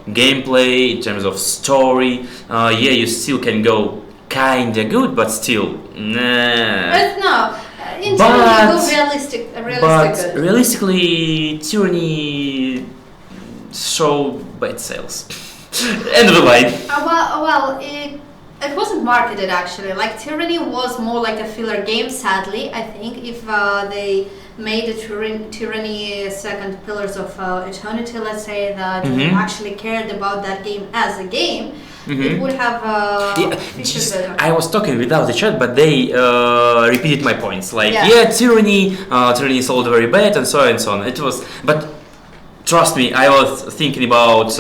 Speaker 1: gameplay, in terms of story, you still can go kinda good, but still, nah.
Speaker 2: But no, in Tyranny, go realistic good.
Speaker 1: Realistically, Tyranny showed bad sales. End of the line.
Speaker 2: It wasn't marketed actually. Like Tyranny was more like a filler game. Sadly, I think if they made a Tyranny second Pillars of Eternity, let's say, that actually cared about that game as a game, it would have featured better.
Speaker 1: I was talking without the chat, but they repeated my points. Like Tyranny sold very bad, and so on and so on. It was, but trust me, I was thinking about.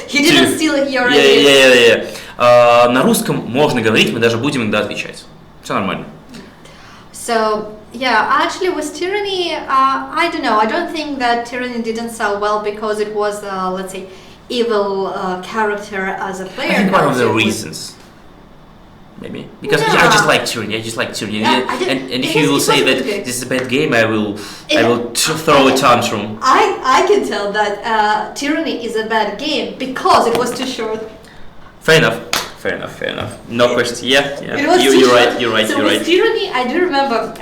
Speaker 2: He didn't steal your ideas.
Speaker 1: На русском можно говорить, мы даже будем иногда отвечать. Все нормально.
Speaker 2: So, actually with Tyranny, I don't know. I don't think that Tyranny didn't sell well because it was, let's say, evil character as a player.
Speaker 1: I think one of the reasons. Maybe. Because I just like Tyranny. And if you will say that this is a bad game, I will throw a tantrum.
Speaker 2: I can tell that Tyranny is a bad game because it was too short.
Speaker 1: Fair enough. No questions. Yeah. You're right.
Speaker 2: So with Tyranny, I do remember.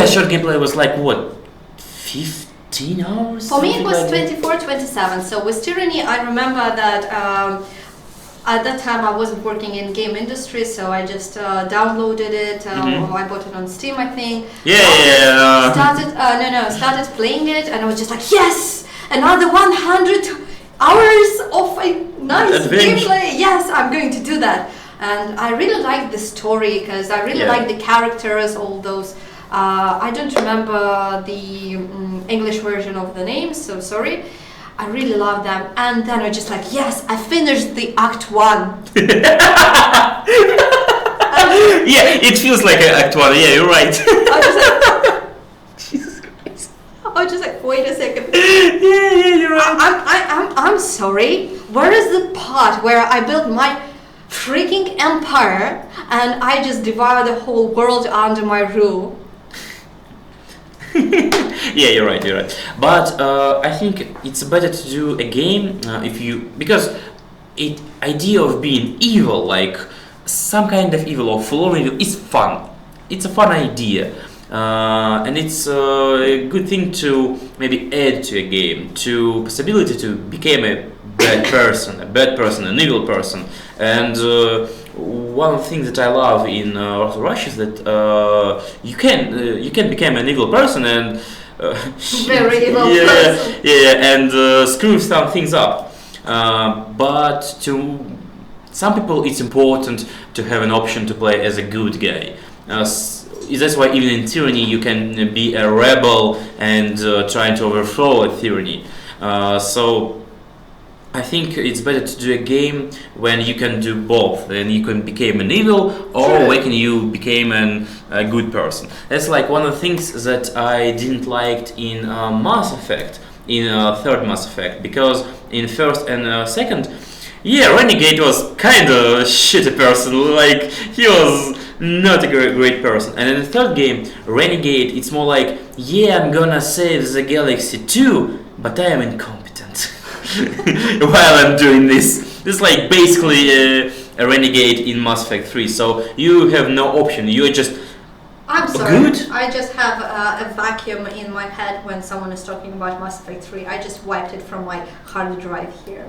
Speaker 1: Short gameplay was like what, 15 hours?
Speaker 2: For me, it was 24, 27. So with Tyranny, I remember that at that time I wasn't working in game industry, so I just downloaded it. Or I bought it on Steam, I think. Started playing it, and I was just like, yes, another 100 hours of a nice
Speaker 1: Adventure.
Speaker 2: gameplay. Yes, I'm going to do that. And I really like the story because I really like the characters, all those. I don't remember the English version of the names, so sorry. I really love them. And then I just like, yes, I finished the Act 1.
Speaker 1: Yeah, it feels like an Act 1. Yeah, you're right.
Speaker 2: I was just like, Jesus Christ. I was just like, wait a second.
Speaker 1: Yeah, you're right.
Speaker 2: I'm sorry. Where is the part where I built my freaking empire and I just devour the whole world under my rule?
Speaker 1: Yeah, you're right. But I think it's better to do a game because idea of being evil, like some kind of evil or following evil, is fun. It's a fun idea, and it's a good thing to maybe add to a game, to possibility to become a bad person, an evil person. And one thing that I love in Rush is that you can become an evil person and
Speaker 2: very evil person.
Speaker 1: and screw some things up. But to some people, it's important to have an option to play as a good guy. That's why even in Tyranny you can be a rebel and trying to overthrow a tyranny. So I think it's better to do a game when you can do both. Then you can become an evil, or when you became a good person. That's like one of the things that I didn't like in Mass Effect, in third Mass Effect, because in first and second, Renegade was kind of shitty person. Like he was not a great person. And in the third game, Renegade, it's more like, I'm gonna save the galaxy too, but I am incompetent. While I'm doing this. This is like basically a renegade in Mass Effect 3, so you have no option, you're just
Speaker 2: I'm sorry,
Speaker 1: good.
Speaker 2: I just have a vacuum in my head when someone is talking about Mass Effect 3. I just wiped it from my hard drive here.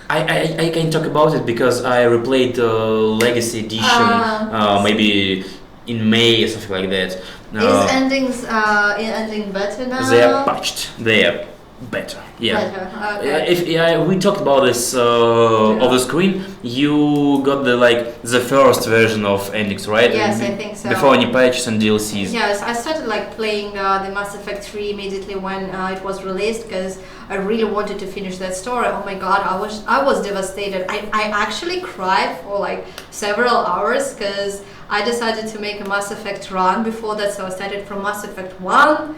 Speaker 1: I can talk about it because I replayed the Legacy Edition maybe in May or something like that.
Speaker 2: Is ending better now?
Speaker 1: They are patched, they are better.
Speaker 2: Better. Okay.
Speaker 1: If we talked about this off the screen, you got the first version of endings, right?
Speaker 2: Yes, I think so.
Speaker 1: Before any patches and DLCs.
Speaker 2: Yes, I started playing the Mass Effect 3 immediately when it was released because I really wanted to finish that story. Oh my god, I was devastated. I actually cried for several hours because I decided to make a Mass Effect run before that, so I started from Mass Effect 1.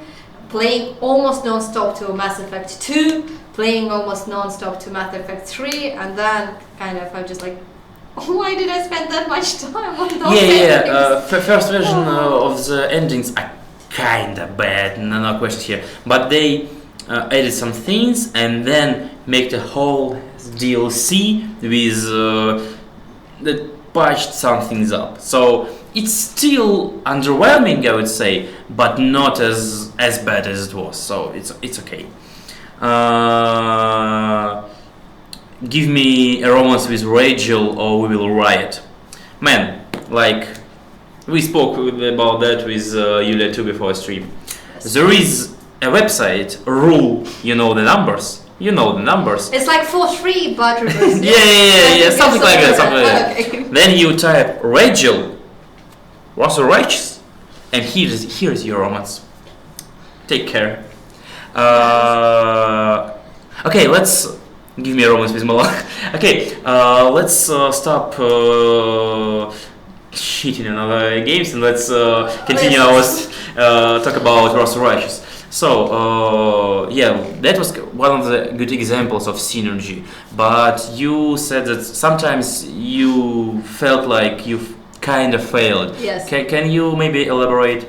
Speaker 2: Playing almost non-stop to Mass Effect 2, playing almost non-stop to Mass Effect 3, and then I'm just like, why did I spend that much time on those endings?
Speaker 1: First version of the endings are kinda bad, no question here, but they added some things and then make the whole DLC with that patched some things up. So it's still underwhelming, I would say, but not as bad as it was. So it's okay. Give me a romance with Rachel, or we will riot. Man, we spoke about that with Yulia too before stream. There is a website, rule. You know the numbers. It's like for 3, but reverse. yeah, something like that.
Speaker 2: Okay.
Speaker 1: Then you type Rachel, Russell Righteous, and here's your romance. Take care. Okay, let's give me a romance with Malak. Okay, let's stop cheating in other games and let's continue our talk about Russell Righteous. So, that was one of the good examples of synergy. But you said that sometimes you felt like you've kind of failed.
Speaker 2: Yes.
Speaker 1: Can you maybe elaborate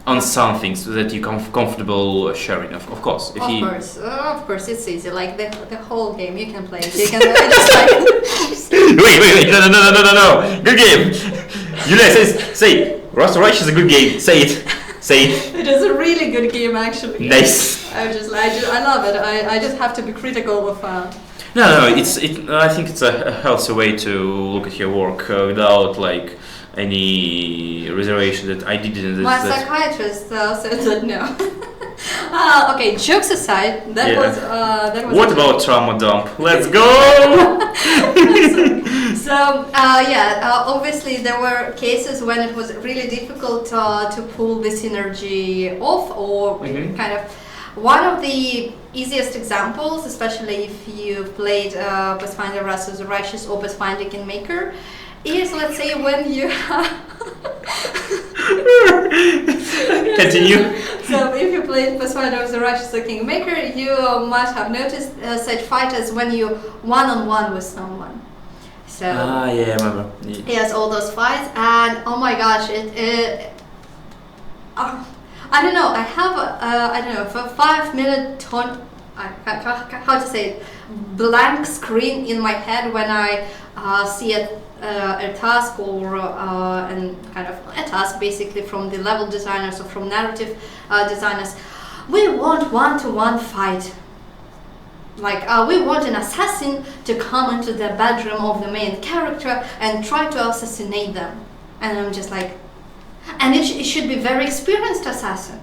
Speaker 1: on some things that you're comfortable sharing? Of course.
Speaker 2: Of course, it's easy. Like the whole game, you can play it. You can just
Speaker 1: Wait! No! Good game. Yulia say, Russell Righteous is a good game. Say it.
Speaker 2: It is a really good game, actually.
Speaker 1: Nice.
Speaker 2: I love it. I just have to be critical of.
Speaker 1: No. I think it's a healthy way to look at your work without any reservation that I didn't.
Speaker 2: My psychiatrist said that no. Okay, jokes aside, that was.
Speaker 1: What about trauma dump? Let's go!
Speaker 2: Obviously there were cases when it was really difficult to pull the synergy off, or kind of. One of the easiest examples, especially if you've played Pathfinder Wrath of the Righteous or Pathfinder Kingmaker, is, let's say, when you
Speaker 1: continue.
Speaker 2: So if you played Pathfinder of the Righteous or Kingmaker, you must have noticed such fight as when you one-on-one with someone. So
Speaker 1: I remember.
Speaker 2: Yes, all those fights, and oh my gosh, I don't know. I have a 5-minute how to say it, blank screen in my head when I see a task or and kind of a task basically from the level designers or from narrative designers. We want one-to-one fight. Like we want an assassin to come into the bedroom of the main character and try to assassinate them, and I'm just like. And it should be very experienced assassin.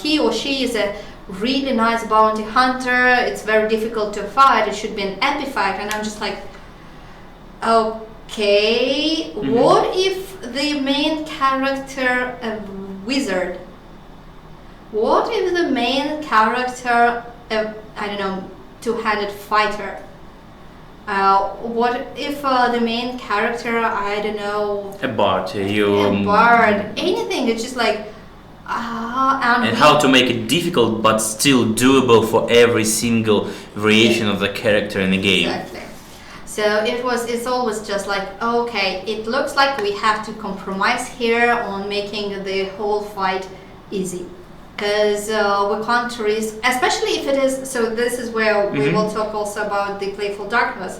Speaker 2: He or she is a really nice bounty hunter. It's very difficult to fight. It should be an epic fight. And I'm just like, okay, what if the main character a wizard? What if the main character two-handed fighter? What if the main character, I don't know,
Speaker 1: a bard,
Speaker 2: anything? It's just like,
Speaker 1: and how to make it difficult but still doable for every single variation of the character in the game.
Speaker 2: Exactly. So it's always just like, okay, it looks like we have to compromise here on making the whole fight easy. Because we can't risk, especially if it is, so this is where we will talk also about the playful darkness.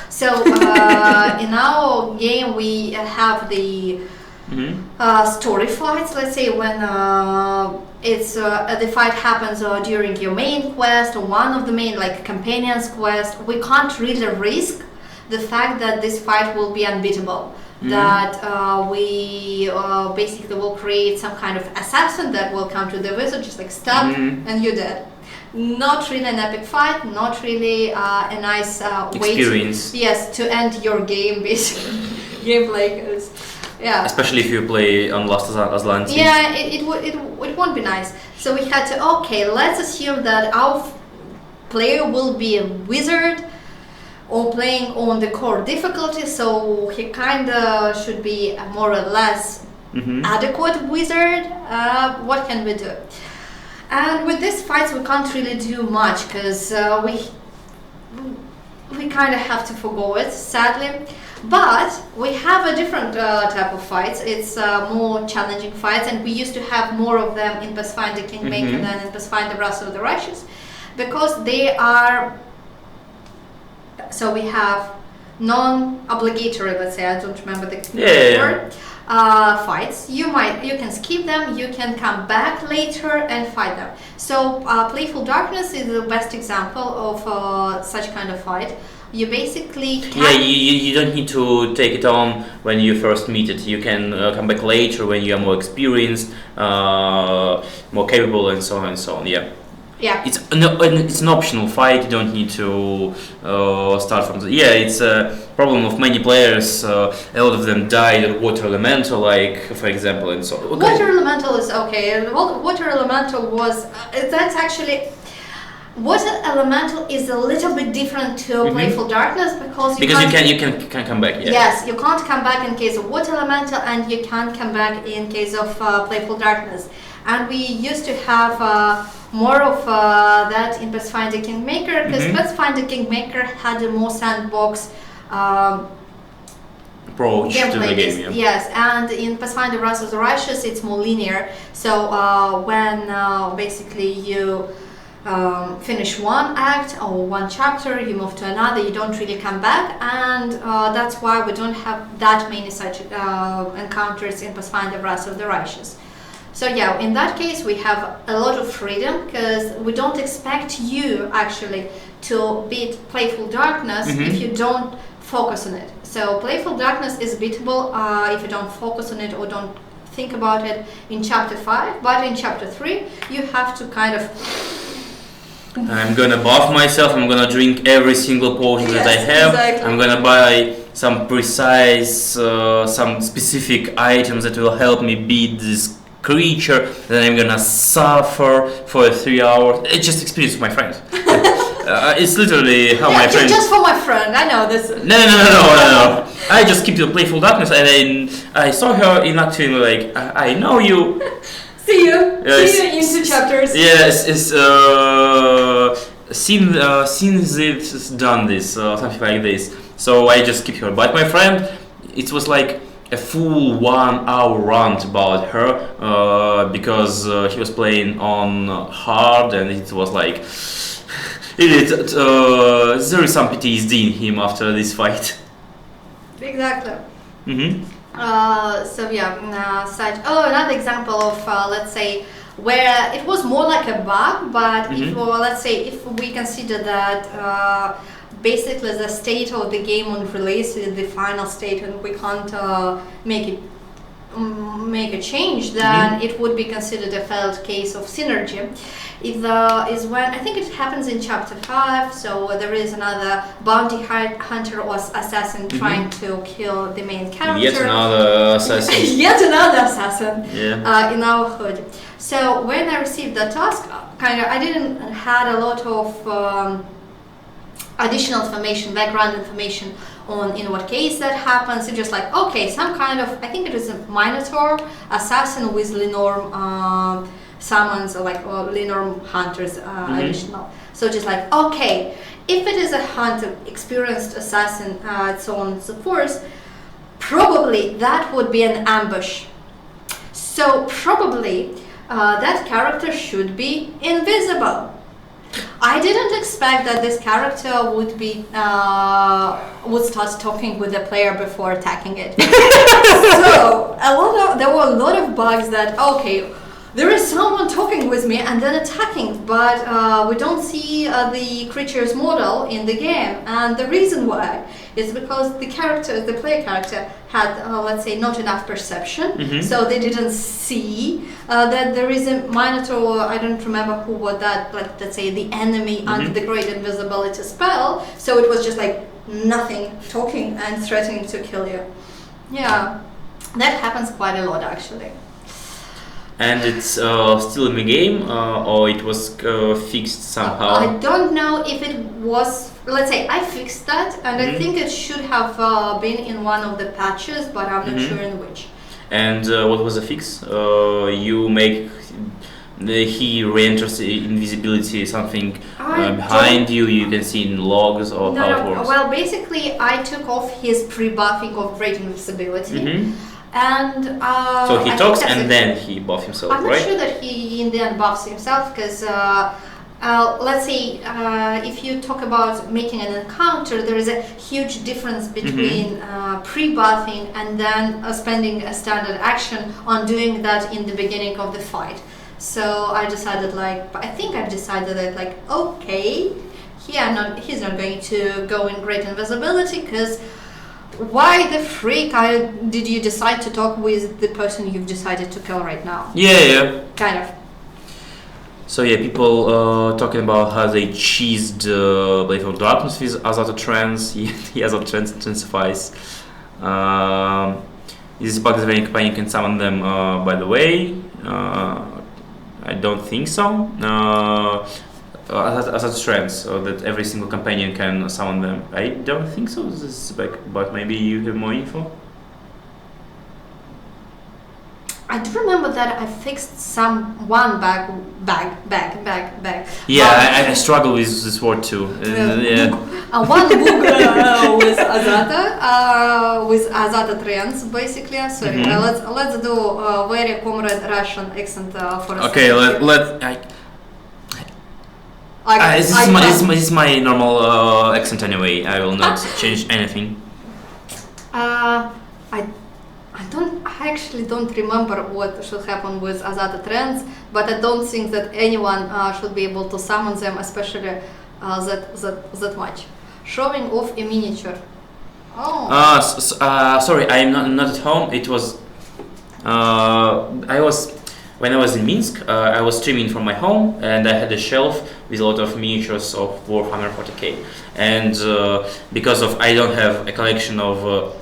Speaker 2: So in our game we have the story fights, let's say when the fight happens during your main quest or one of the main like companion's quest. We can't really risk the fact that this fight will be unbeatable. That we basically will create some kind of assassin that will come to the wizard, just like stab, and you're dead. Not really an epic fight, not really a nice
Speaker 1: experience.
Speaker 2: way to end your game, basically. Gameplay,
Speaker 1: especially if you play on Last Atlantis.
Speaker 2: Yeah, it won't be nice. So we had to, let's assume that our player will be a wizard or playing on the core difficulty, so he kinda should be a more or less adequate wizard. What can we do? And with these fights we can't really do much because we kind of have to forgo it, sadly. But we have a different type of fights. It's more challenging fights, and we used to have more of them in Pathfinder Kingmaker than in Pathfinder Wrath of the Righteous, because they are. So we have non-obligatory, let's say, I don't remember the word, fights. You can skip them, you can come back later and fight them. So Playful Darkness is the best example of such kind of fight. You basically can
Speaker 1: you don't need to take it on when you first meet it. You can come back later when you are more experienced, more capable, and so on and so on.
Speaker 2: Yeah,
Speaker 1: it's an optional fight. You don't need to start from the. It's a problem of many players. A lot of them died at Water Elemental, like for example, and so. Okay.
Speaker 2: Water Elemental is okay. Water Elemental was that's actually. Water Elemental is a little bit different to Playful Darkness because you
Speaker 1: can come back. Yeah.
Speaker 2: Yes, you can't come back in case of Water Elemental, and you can't come back in case of Playful Darkness. And we used to have more of that in Pathfinder Kingmaker, because Pathfinder Kingmaker had a more sandbox
Speaker 1: approach to the game.
Speaker 2: Yes, and in Pathfinder Wrath of the Righteous it's more linear. So when basically you finish one act or one chapter, you move to another, you don't really come back, and that's why we don't have that many such encounters in Pathfinder Wrath of the Righteous. So in that case we have a lot of freedom, because we don't expect you actually to beat Playful Darkness if you don't focus on it. So Playful Darkness is beatable if you don't focus on it or don't think about it in chapter 5, but in chapter 3 you have to kind of
Speaker 1: I'm gonna buff myself, I'm gonna drink every single potion that I have,
Speaker 2: exactly.
Speaker 1: I'm gonna buy some precise, some specific items that will help me beat this creature, then I'm gonna suffer for 3 hours. It's just experience with my friends. It's literally how my friend...
Speaker 2: Just for my friend, I know this.
Speaker 1: No. I just keep the playful darkness, and then I saw her in actually like, I know you.
Speaker 2: See you in 2 chapters.
Speaker 1: Yes, it's since it's done this, something like this. So I just keep her. But my friend, it was like a full 1 hour rant about her because he was playing on hard, and it was like there is some PTSD in him after this fight.
Speaker 2: Exactly.
Speaker 1: Mm-hmm.
Speaker 2: Another example of let's say where it was more like a bug, but if we consider that basically the state of the game on release is the final state and we can't make a change, then it would be considered a failed case of synergy. Is when I think it happens in chapter 5. So there is another bounty hunter or assassin trying to kill the main character.
Speaker 1: Yet another assassin.
Speaker 2: In our hood. So when I received the task, I didn't had a lot of additional information, background information on in what case that happens. It's just like, okay, some kind of, I think it is a Minotaur assassin with Lenorm summons or Lenorm hunters additional. So just like, okay, if it is a hunter, experienced assassin, so on and so forth, probably that would be an ambush. So probably that character should be invisible. I didn't expect that this character would start talking with the player before attacking it. So there were a lot of bugs that, okay, there is someone talking with me and then attacking, but we don't see the creature's model in the game. And the reason why is because the player character had, let's say, not enough perception, so they didn't see that there is a Minotaur. I don't remember who was that, like, let's say, the enemy under the Great Invisibility spell. So it was just like nothing, talking and threatening to kill you. Yeah, that happens quite a lot actually.
Speaker 1: And it's still in the game, or it was fixed somehow?
Speaker 2: I don't know if it was, let's say, I fixed that, and I think it should have been in one of the patches, but I'm not sure in which.
Speaker 1: And what was the fix? You make he re-enters invisibility, something behind you, you can see in logs, or how it works?
Speaker 2: Well, basically, I took off his pre-buffing of Great Invisibility. And
Speaker 1: so he talks and then he buffs himself, right?
Speaker 2: I'm not sure that he in the end buffs himself, because let's say if you talk about making an encounter, there is a huge difference between pre-buffing and then spending a standard action on doing that in the beginning of the fight. So I decided I've decided that okay, he's not going to go in Great Invisibility, because why the freak did you decide to talk with the person you've decided to kill right now?
Speaker 1: Yeah.
Speaker 2: Kind of.
Speaker 1: So yeah, people talking about how they cheesed Blade of Darkness with Azata Trance. He Azata Trance intensifies. This bug is very companion can summon them, by the way. I don't think so. Azata Trance, so that every single companion can summon them. I don't think so, this is but maybe you have more info?
Speaker 2: I do remember that I fixed one bag.
Speaker 1: Yeah, I struggle with this word too.
Speaker 2: One book with Azata Trance, basically. Sorry, let's do very comrade Russian accent for a
Speaker 1: okay, this is my normal accent anyway. I will not change anything.
Speaker 2: I actually don't remember what should happen with Azata Trends, but I don't think that anyone should be able to summon them, especially that much. Showing off a miniature. Oh.
Speaker 1: Sorry, I'm not at home. It was When I was in Minsk, I was streaming from my home, and I had a shelf with a lot of miniatures of Warhammer 40k. And because of I don't have a collection of.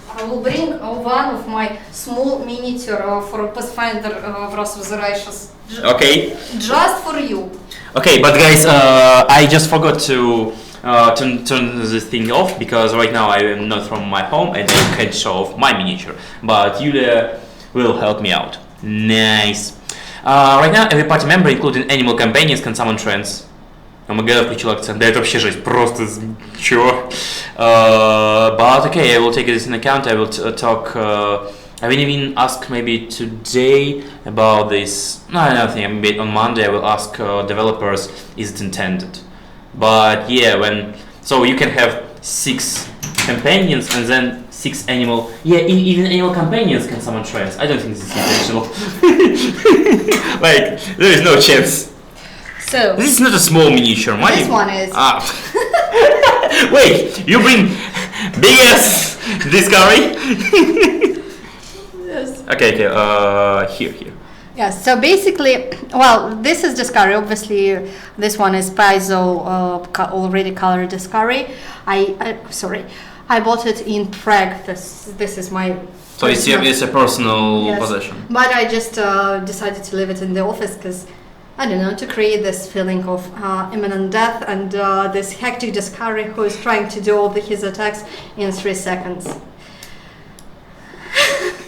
Speaker 2: I will bring one of my small miniature for Pathfinder Wrath of the Righteous.
Speaker 1: Okay.
Speaker 2: Just for you.
Speaker 1: Okay, but guys, I just forgot to turn this thing off because right now I am not from my home and I can't show off my miniature. But Yulia will help me out. Nice. Right now every party member, including animal companions, can summon trends. Oh my god, включил акцент. Да это вообще жесть. Просто чего? But okay, I will take this in account. I will talk. I will even ask maybe today about this. No, I don't think. Maybe on Monday I will ask developers, is it intended? But yeah, so you can have 6 companions and then 6 animal. Yeah, even animal companions can summon trends. I don't think this is intentional. Like there is no chance.
Speaker 2: So
Speaker 1: this is not a small miniature.
Speaker 2: This one is.
Speaker 1: Wait, you bring big ass Discovery?
Speaker 2: Yes.
Speaker 1: Okay. Here.
Speaker 2: Yes. So basically, well, this is Discovery. Obviously, this one is Paizo already colored Discovery. I bought it in Prague. This is my.
Speaker 1: So it's a personal
Speaker 2: yes.
Speaker 1: possession.
Speaker 2: But I just decided to leave it in the office because. I don't know, to create this feeling of imminent death and this hectic Discovery who is trying to do all his attacks in 3 seconds.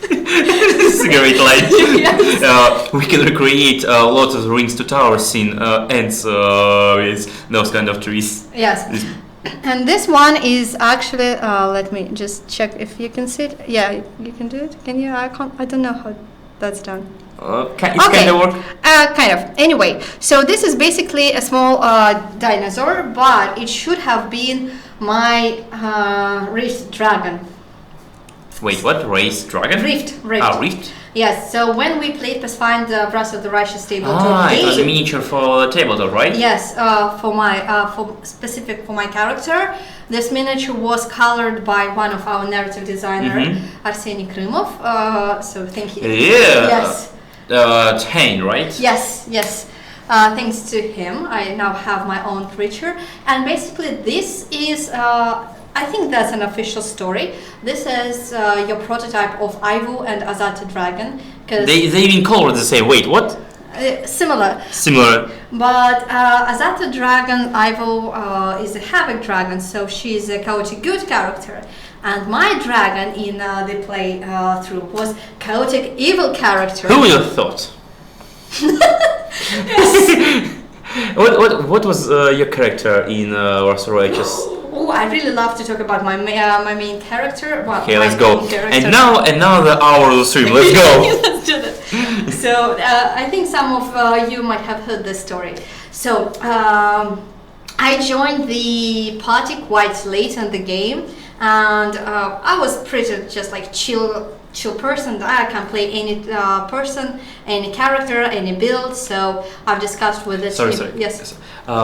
Speaker 1: This is a great line. Yes. We can recreate lots of Rings to Tower scene ends with those kind of trees.
Speaker 2: Yes. And this one is actually, let me just check if you can see it. Yeah, you can do it. Can you? I don't know how that's done.
Speaker 1: It's kind of work.
Speaker 2: Kind of. Anyway, so this is basically a small dinosaur, but it should have been my Rift Dragon.
Speaker 1: Wait, what? Race Dragon?
Speaker 2: Rift.
Speaker 1: Rift?
Speaker 2: Yes, so when we played Pathfinder Wrath of the Righteous tabletop game,
Speaker 1: it was a miniature for the tabletop, right?
Speaker 2: Yes, for my character. This miniature was colored by one of our narrative designer, Arseny Krymov. So thank you.
Speaker 1: Yeah.
Speaker 2: Yes.
Speaker 1: Tane, right?
Speaker 2: Yes. Thanks to him, I now have my own creature, and basically this is. I think that's an official story. This is your prototype of Ivo and Azata Dragon.
Speaker 1: They even call it the same. Wait, what?
Speaker 2: Similar. But Azata Dragon, Ivo is a Havoc Dragon, so she's a chaotic good character. And my dragon in the play through was chaotic evil character.
Speaker 1: Who would have thought?
Speaker 2: Yes.
Speaker 1: What was your character in Wrath of the Righteous?
Speaker 2: Oh, I really love to talk about my main character. Well,
Speaker 1: okay, let's go. And now another hour of stream. Let's go.
Speaker 2: Let's do that. So I think some of you might have heard this story. So I joined the party quite late in the game, and I was pretty just like chill person. I can play any person, any character, any build. So I've discussed with this.
Speaker 1: Sorry.
Speaker 2: Yes.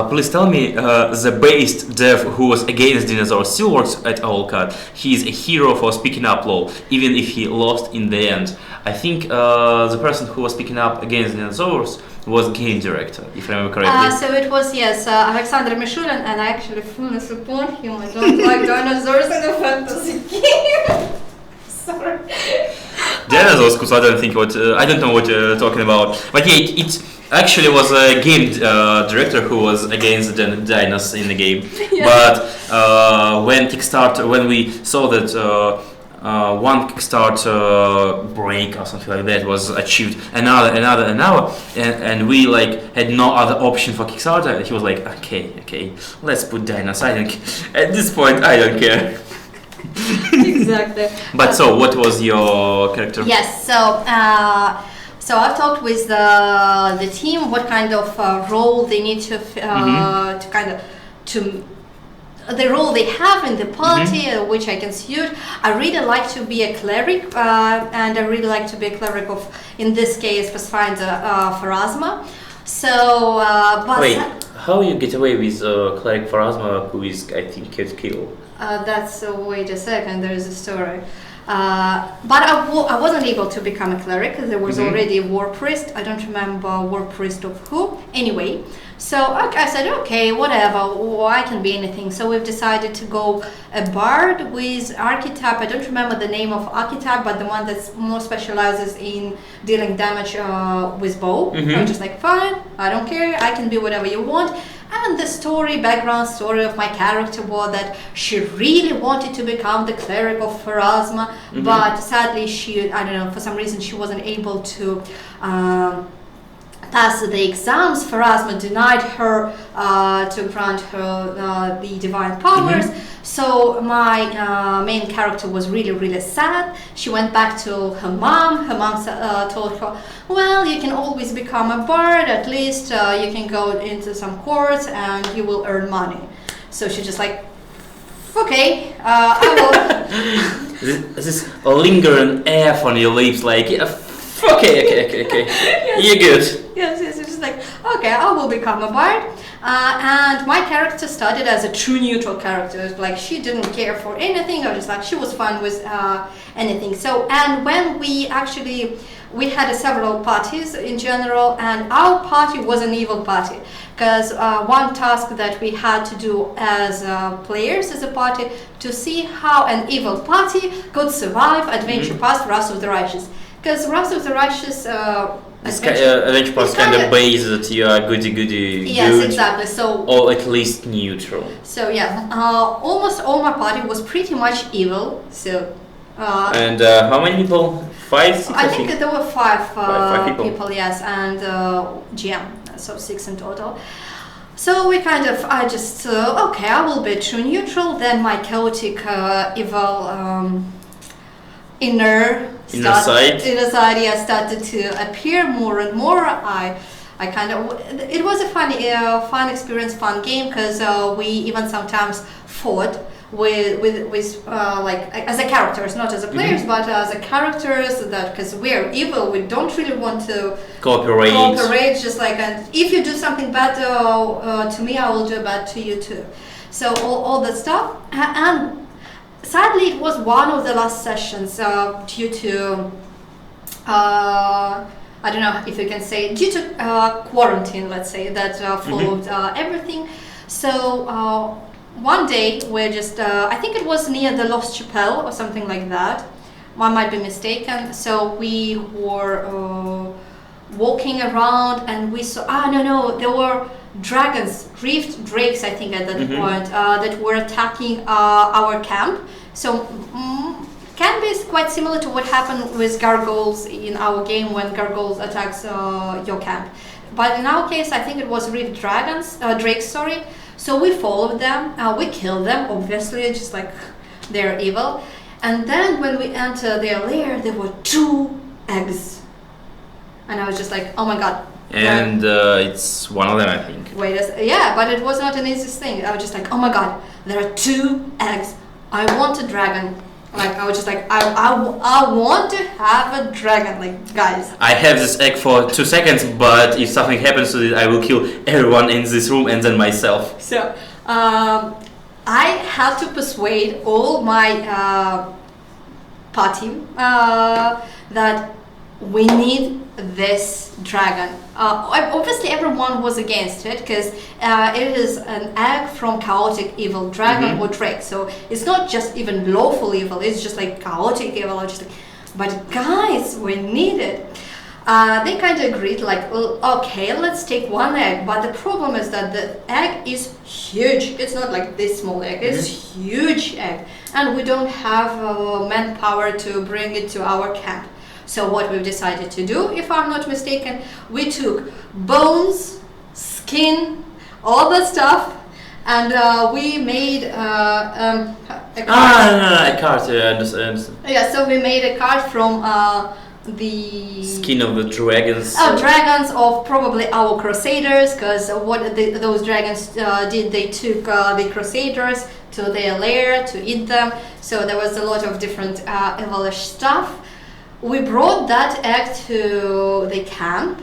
Speaker 1: Please tell me, the based dev who was against dinosaurs still works at Owlcat. He is a hero for speaking up lol, even if he lost in the end. I think the person who was speaking up against dinosaurs was game director, if I remember correctly.
Speaker 2: So it was, yes, Alexander Mishulin, and I actually fully support him. I don't like dinosaurs in a fantasy game. Sorry.
Speaker 1: Dinosaurs, because I don't know what you're talking about. But yeah, it actually was a game director who was against the dinos in the game. Yeah. But when we saw that one Kickstarter break or something like that was achieved, another, and we had no other option for Kickstarter, he was like, okay, let's put dinos. At this point, I don't care.
Speaker 2: Exactly.
Speaker 1: But so, what was your character?
Speaker 2: Yes, so I've talked with the team what kind of role they need to the role they have in the party, which I can suit. I really like to be a cleric, and I really like to be a cleric of, in this case, Pathfinder Pharasma. So, but
Speaker 1: wait, how you get away with cleric Pharasma, who is, I think, kill?
Speaker 2: Wait a second, there is a story. But I wasn't able to become a cleric. There was
Speaker 1: Mhm.
Speaker 2: already a war priest. I don't remember war priest of who. Anyway, so I said, okay, whatever, I can be anything. So we've decided to go a bard with archetype. I don't remember the name of archetype, but the one that more specializes in dealing damage with bow.
Speaker 1: Mhm.
Speaker 2: I'm just like, fine, I don't care. I can be whatever you want. And the background story of my character was that she really wanted to become the cleric of Pharasma, but sadly I don't know, for some reason she wasn't able to pass the exams. Pharasma denied her to grant her the divine powers. So my main character was really, really sad. She went back to her mom. Her mom told her, well, you can always become a bard. At least you can go into some courts and you will earn money. So she just like, okay, I will.
Speaker 1: This lingering air on your lips, like, okay.
Speaker 2: Yes.
Speaker 1: You're good.
Speaker 2: Yes, it's just like, okay, I will become a bard. And my character started as a true neutral character. Like, she didn't care for anything, or just like, she was fine with anything. So, and when we had several parties in general, and our party was an evil party. Because one task that we had to do as players, as a party, to see how an evil party could survive Adventure Past Wrath of the Righteous. Because Wrath of the Righteous
Speaker 1: Adventure Pass kind of based that you are goody
Speaker 2: yes,
Speaker 1: good,
Speaker 2: exactly. So,
Speaker 1: or at least neutral.
Speaker 2: so yeah, almost all my party was pretty much evil. So,
Speaker 1: And how many people? 5, 6?
Speaker 2: I think that there were five
Speaker 1: Five people.
Speaker 2: yes, and GM, so 6 in total. So we I just, okay, I will be true neutral. Then my chaotic, evil inner side, yeah, started to appear more and more. It was a fun experience, fun game, because we even sometimes fought with like as a characters, not as a players, but as a characters, that because we're evil, we don't really want to cooperate. Just like, and if you do something bad to me, I will do bad to you too. So all that stuff, and sadly, it was one of the last sessions due to I don't know if you can say, due to quarantine, let's say, that followed everything. So one day we're just, I think it was near the Lost Chapelle or something like that. One might be mistaken. So we were walking around and we saw, no, there were dragons, rift drakes, I think at that point, that were attacking our camp. So can be quite similar to what happened with gargoyles in our game when gargoyles attacks your camp. But in our case, I think it was rift drakes, sorry. So we followed them, we killed them, obviously, just like they're evil. And then when we entered their lair, there were 2 eggs. And I was just like, oh my god.
Speaker 1: And it's one of them, I think.
Speaker 2: Yeah, but it was not an easy thing. I was just like, oh my god, there are 2 eggs. I want a dragon. Like, I was just like, I want to have a dragon, like, guys.
Speaker 1: I have this egg for 2 seconds, but if something happens to it, I will kill everyone in this room and then myself.
Speaker 2: So, I had to persuade all my party that we need this dragon. Obviously, everyone was against it because it is an egg from chaotic evil dragon or drake. So it's not just even lawful evil; it's just like chaotic evil. Just like, but guys, we need it. They kind of agreed, like, okay, let's take 1 egg. But the problem is that the egg is huge. It's not like this small egg. It's huge egg, and we don't have manpower to bring it to our camp. So what we've decided to do, if I'm not mistaken, we took bones, skin, all that stuff, and we made a card.
Speaker 1: A card, yeah, I understand.
Speaker 2: Yeah, so we made a card from the
Speaker 1: skin of the dragons.
Speaker 2: Dragons of probably our crusaders, because what those dragons did, they took the crusaders to their lair to eat them. So there was a lot of different evilish stuff. We brought that egg to the camp,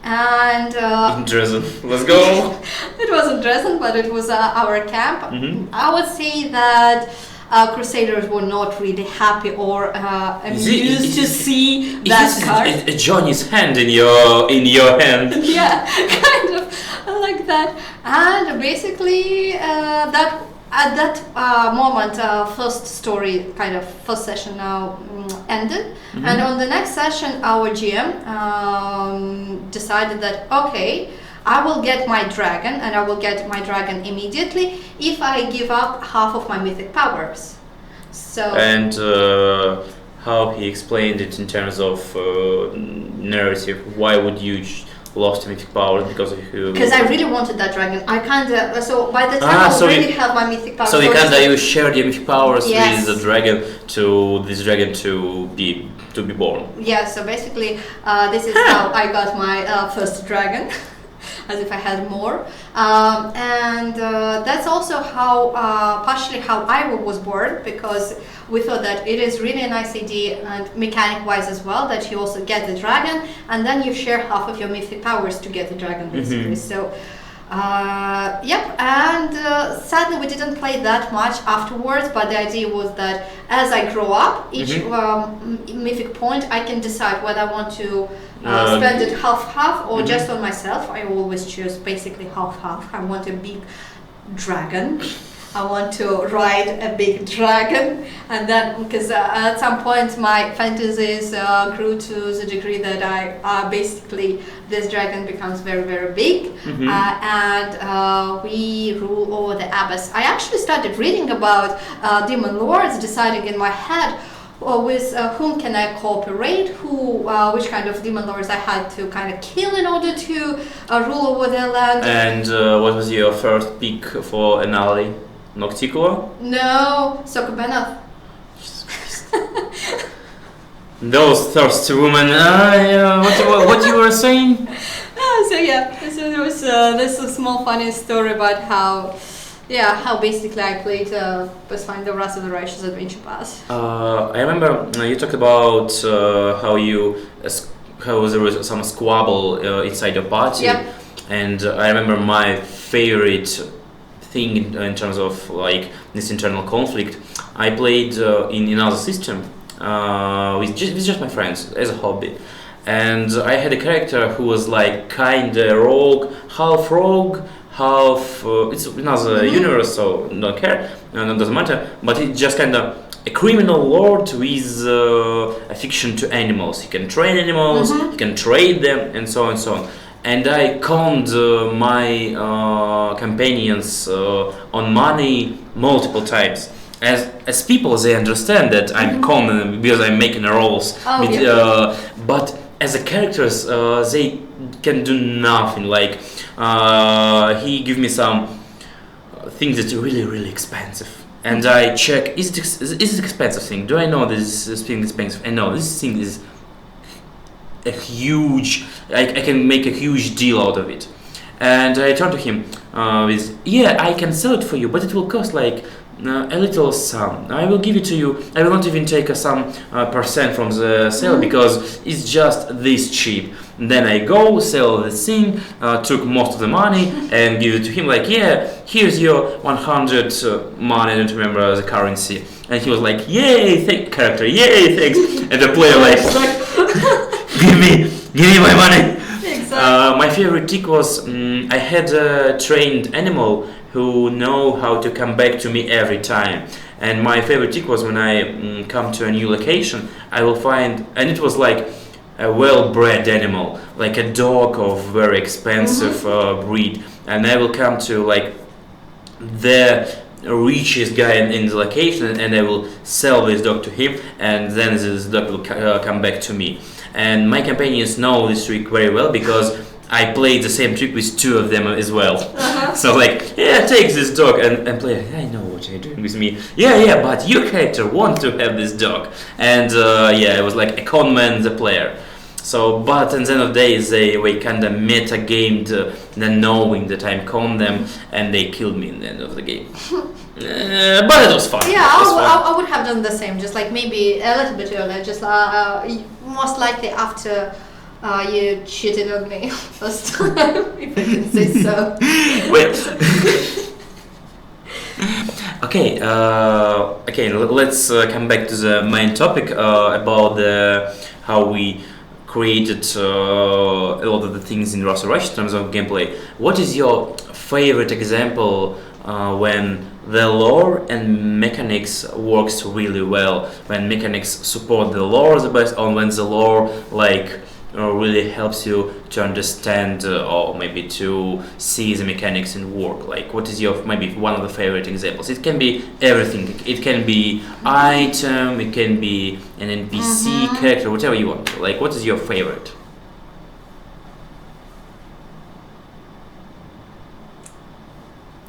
Speaker 2: and
Speaker 1: in Dresden. Let's go.
Speaker 2: It wasn't Dresden, but it was our camp. I would say that Crusaders were not really happy or amused to see that card.
Speaker 1: Johnny's hand in your hand.
Speaker 2: Yeah, kind of like that. And basically, that at that moment, first session now ended. And on the next session, our GM decided that, okay, I will get my dragon, and I will get my dragon immediately if I give up half of my mythic powers. So.
Speaker 1: And how he explained it in terms of narrative, why would you lost mythic powers
Speaker 2: because I really wanted that dragon. I kinda so by the time I already have my mythic powers.
Speaker 1: So you shared your mythic powers with the dragon to this dragon to be born.
Speaker 2: Yeah. So basically, this is how I got my first dragon. As if I had more, and that's also how partially how I was born, because we thought that it is really a nice idea and mechanic wise as well that you also get the dragon and then you share half of your mythic powers to get the dragon basically. So yep, and sadly we didn't play that much afterwards, but the idea was that as I grow up, each mythic point I can decide whether I want to spend it half or just on myself. I always choose basically half. I want a big dragon. I want to ride a big dragon, and then because at some point my fantasies grew to the degree that I basically this dragon becomes very very big, and we rule over the abyss. I actually started reading about demon lords, deciding in my head with whom can I cooperate, which kind of demon lords I had to kind of kill in order to rule over their land.
Speaker 1: And what was your first pick for an ally? Nocticula?
Speaker 2: No, Sokobenath.
Speaker 1: Those thirsty women. What you were saying?
Speaker 2: So there was this small funny story about how basically I played Pathfinder Wrath of the Righteous Adventure Path.
Speaker 1: I remember you talked about how there was some squabble inside your party, and I remember my favorite thing in terms of like this internal conflict. I played in another system with just my friends as a hobby, and I had a character who was like kinda rogue, half it's another universe, so don't care, it doesn't matter, but it's just kinda a criminal lord with affection to animals. He can train animals, he can trade them, and so on and so on. And I conned my companions on money multiple times. As people, they understand that I'm conning because I'm making rolls. But as a characters, they can do nothing. Like he give me some things that are really really expensive, and I check is it expensive thing? Do I know this thing is expensive? And no, this thing is a huge. I can make a huge deal out of it, and I turn to him with I can sell it for you, but it will cost like a little sum. I will give it to you. I will not even take some percent from the sale because it's just this cheap. And then I go sell the thing, took most of the money and give it to him. Like here's your 100 money. I don't remember the currency. And he was like, yay, character, yay, thanks. And the player like, give me my money. Exactly. My favorite trick was I had a trained animal who know how to come back to me every time. And my favorite trick was when I come to a new location, I will find, and it was like a well-bred animal, like a dog of very expensive breed, and I will come to like the richest guy in the location, and I will sell this dog to him, and then this dog will come back to me. And my companions know this trick very well because I played the same trick with two of them as well. So like, take this dog, and play, I know what you're doing with me. But your character wants to have this dog. And it was like a con man, the player. So, but at the end of the day, we kind of meta-gamed, then knowing that I'm con them, and they killed me in the end of the game. But it was fun.
Speaker 2: I would have done the same, just like maybe a little bit earlier, just most likely after you cheated on me first time, if I can say so.
Speaker 1: Well, Okay, let's come back to the main topic about how we created a lot of the things in Russia Rush in terms of gameplay. What is your favorite example when the lore and mechanics works really well? When mechanics support the lore the best, or when the lore really helps you to understand or maybe to see the mechanics in work? Like, what is your maybe one of the favorite examples? It can be everything. It can be item. It can be an NPC character, whatever you want. Like, what is your favorite?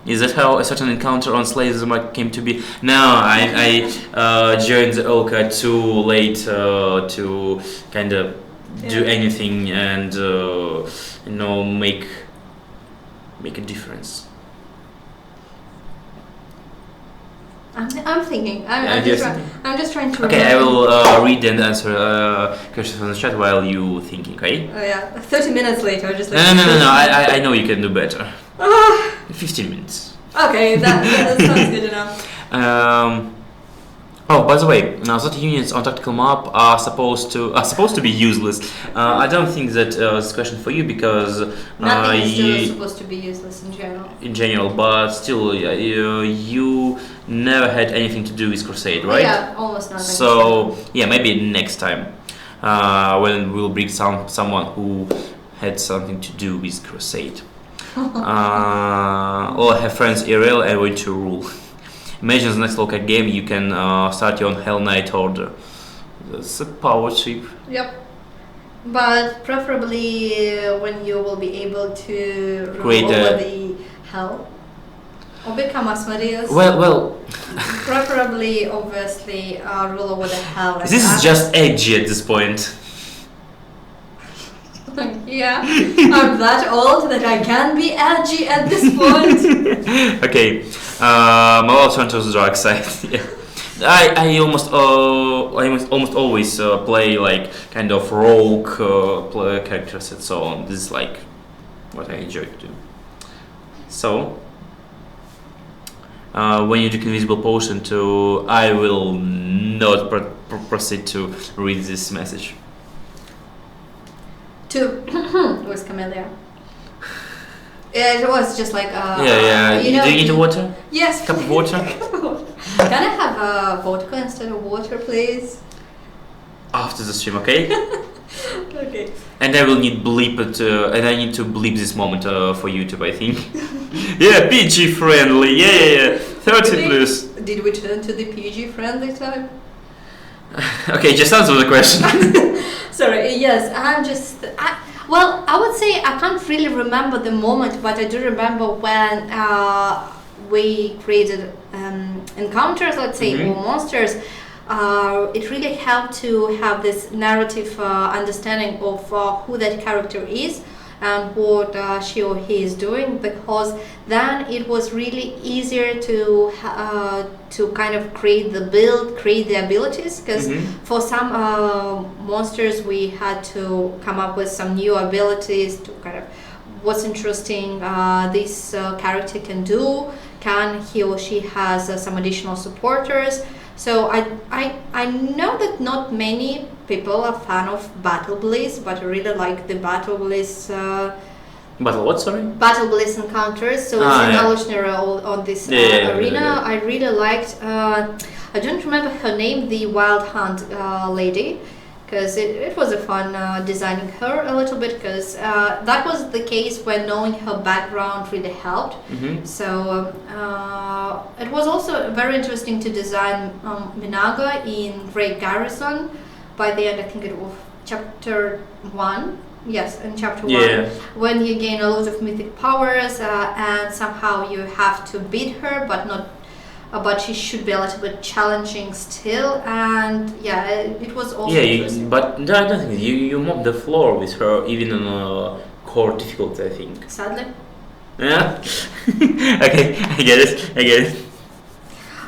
Speaker 1: Is that how a certain encounter on Slayer came to be? No, I joined the Olka too late to kind of do anything and make a difference.
Speaker 2: I'm thinking. I'm just trying to.
Speaker 1: Okay, I will read and answer questions from the chat while you thinking. Okay.
Speaker 2: Oh yeah, 30 minutes later, just like.
Speaker 1: No. I know you can do better. 15 minutes.
Speaker 2: Okay, that sounds good enough.
Speaker 1: Oh, by the way, now that units on tactical map are supposed to be useless. I don't think that it's a question for you because
Speaker 2: nothing is still supposed to be useless in general.
Speaker 1: In general, but still, you never had anything to do with Crusade, right?
Speaker 2: Yeah, almost nothing.
Speaker 1: So yeah, maybe next time when we'll bring someone who had something to do with Crusade. Or have friends IRL and win to rule. Imagine the next local game you can start your own Hell Knight order. That's a power trip.
Speaker 2: Yep. But preferably when you will be able to rule over the hell. Or become Asmodeus.
Speaker 1: Well.
Speaker 2: Preferably, obviously, rule over the hell.
Speaker 1: This is just edgy at this point.
Speaker 2: Yeah, I'm that old that I can be edgy at this point.
Speaker 1: Okay, I'll turn to the dark side. Yeah. I almost always play like kind of rogue play characters and so on. This is like what I enjoy to do. So when you drink invisible potion, I will not proceed to read this message.
Speaker 2: Was Camellia. It was just like
Speaker 1: yeah.
Speaker 2: You know,
Speaker 1: do you need water?
Speaker 2: Yes.
Speaker 1: Cup of water.
Speaker 2: Can I have vodka instead of water, please?
Speaker 1: After the stream, okay?
Speaker 2: Okay.
Speaker 1: And I will need bleep it, and I need to bleep this moment for YouTube, I think. Yeah, PG friendly. Yeah. 30 plus.
Speaker 2: Did we turn to the PG friendly time?
Speaker 1: Okay, just answer the question.
Speaker 2: Sorry, yes, I would say I can't really remember the moment, but I do remember when we created encounters, let's say, or monsters. It really helped to have this narrative understanding of who that character is and what she or he is doing, because then it was really easier to kind of create the build, create the abilities, because for some monsters we had to come up with some new abilities to kind of what's interesting this character can do, can he or she has some additional supporters. So I know that not many people are fan of Battle Bliss, but I really like the Battle Bliss.
Speaker 1: Battle what, sorry?
Speaker 2: Battle Bliss encounters. So it's evolutionary on this arena.
Speaker 1: Yeah.
Speaker 2: I really liked. I don't remember her name, the Wild Hunt lady, because it was a fun designing her a little bit, because that was the case when knowing her background really helped. So it was also very interesting to design Minaga in Great Garrison. By the end, I think it was chapter 1. Yes, in chapter 1, when you gain a lot of mythic powers and somehow you have to beat her, but she should be a little bit challenging still, and it was also interesting.
Speaker 1: But I don't think you mopped the floor with her even on core difficulty, I think.
Speaker 2: Sadly.
Speaker 1: Yeah. Okay, I get it.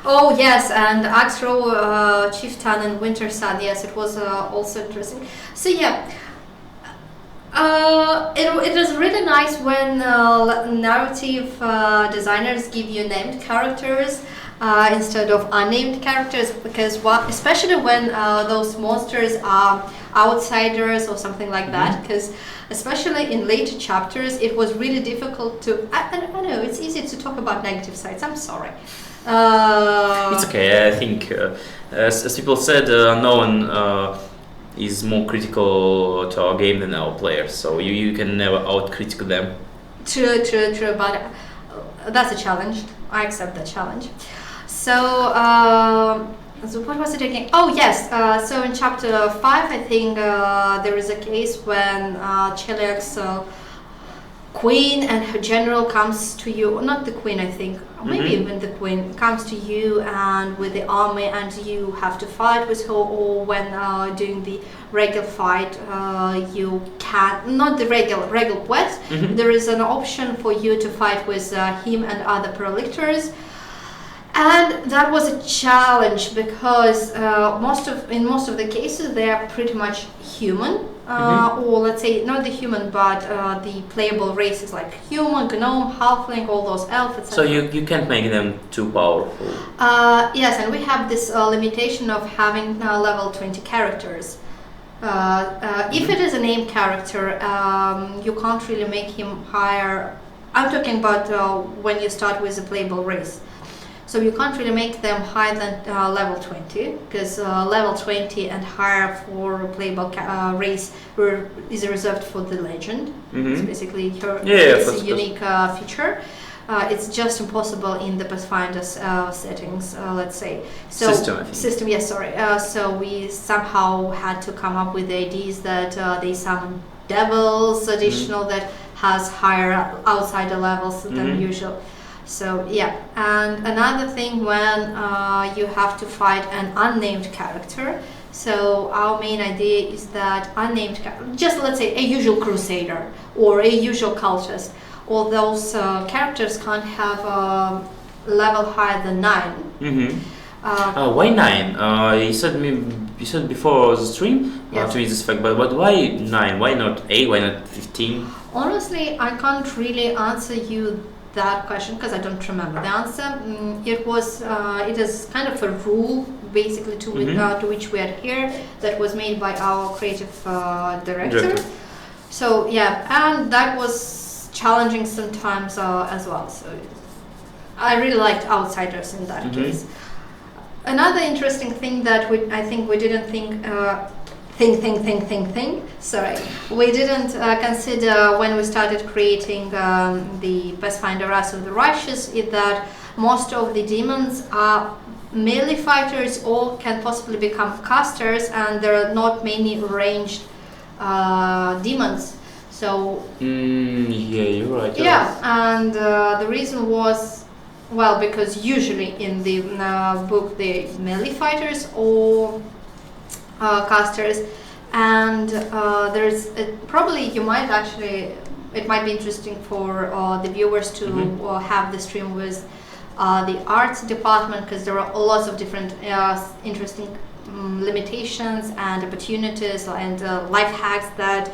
Speaker 2: Oh yes, and Axro, Chieftain and Winter Sun, yes, it was also interesting. So yeah, it is really nice when narrative designers give you named characters. instead of unnamed characters, because especially when those monsters are outsiders or something like that, because especially in later chapters it was really difficult to I know it's easy to talk about negative sides, I'm sorry.
Speaker 1: It's okay. I think as people said, no one is more critical to our game than our players, so you can never out-critic them.
Speaker 2: True, but that's a challenge. I accept that challenge. So what was it again? Oh yes, so in chapter 5 I think there is a case when Cheliak's queen and her general comes to you, not the queen I think, maybe even the queen comes to you and with the army, and you have to fight with her, or when doing the regular fight you can, not the regular quest, there is an option for you to fight with him and other prolictors. And that was a challenge because in most of the cases they are pretty much human, or let's say not the human, but the playable races like human, gnome, halfling, all those elves, etc.
Speaker 1: So you can't make them too powerful.
Speaker 2: Yes, and we have this limitation of having level 20 characters. If it is a named character, you can't really make him higher. I'm talking about when you start with a playable race. So you can't really make them higher than level 20, because level 20 and higher for a playable race is reserved for the legend. It's basically it's a unique feature. It's just impossible in the Pathfinder settings, let's say. So system, yes, sorry. So we somehow had to come up with the ideas that they summon devils additional that has higher outsider levels than usual. So yeah, and another thing when you have to fight an unnamed character. So our main idea is that unnamed, just let's say a usual crusader or a usual cultist, all those characters can't have a level higher than 9.
Speaker 1: Why 9? You said before the stream to me this fact, but why 9? Why not 8? Why not 15?
Speaker 2: Honestly, I can't really answer you that question because I don't remember the answer. It is kind of a rule basically to which we adhere, that was made by our creative director. So yeah, and that was challenging sometimes as well. So I really liked outsiders in that case. Another interesting thing that I think we didn't Sorry, we didn't consider when we started creating the Pathfinder Wrath of the Righteous is that most of the demons are melee fighters or can possibly become casters, and there are not many ranged demons. So
Speaker 1: yeah, you're right.
Speaker 2: Yeah, and the reason was, well, because usually in the book they're melee fighters or casters, and there's probably you might actually, it might be interesting for the viewers to have the stream with the arts department, because there are lots of different interesting limitations and opportunities and life hacks that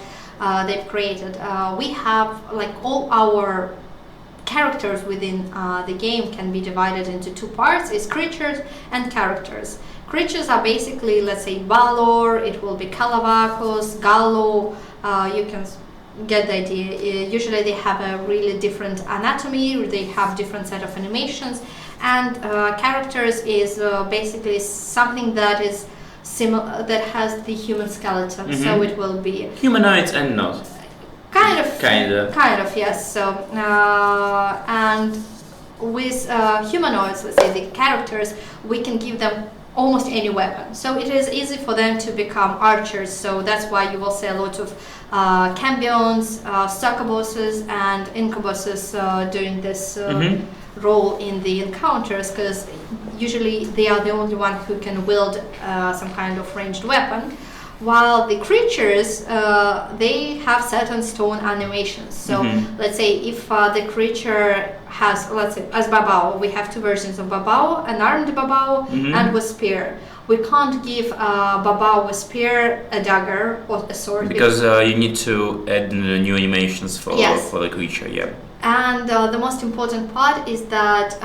Speaker 2: they've created. We have, like, all our characters within the game can be divided into two parts: is creatures and characters. Creatures are basically, let's say, Balor, it will be Kalavakos, Gallo, you can get the idea. Usually they have a really different anatomy, they have different set of animations, and characters is basically something that is similar, that has the human skeleton, so it will be
Speaker 1: humanoids and not.
Speaker 2: Kind of, yes. So and with humanoids, let's say the characters, we can give them almost any weapon, so it is easy for them to become archers. So that's why you will see a lot of cambions, succubuses and incubuses doing this role in the encounters, because usually they are the only one who can wield some kind of ranged weapon, while the creatures they have set in stone animations. So let's say if the creature has, let's say, as Babao, we have two versions of Babao: an armed Babao and with spear. We can't give Babao with spear a dagger or a sword,
Speaker 1: because you need to add new animations for the creature. Yeah.
Speaker 2: And the most important part is that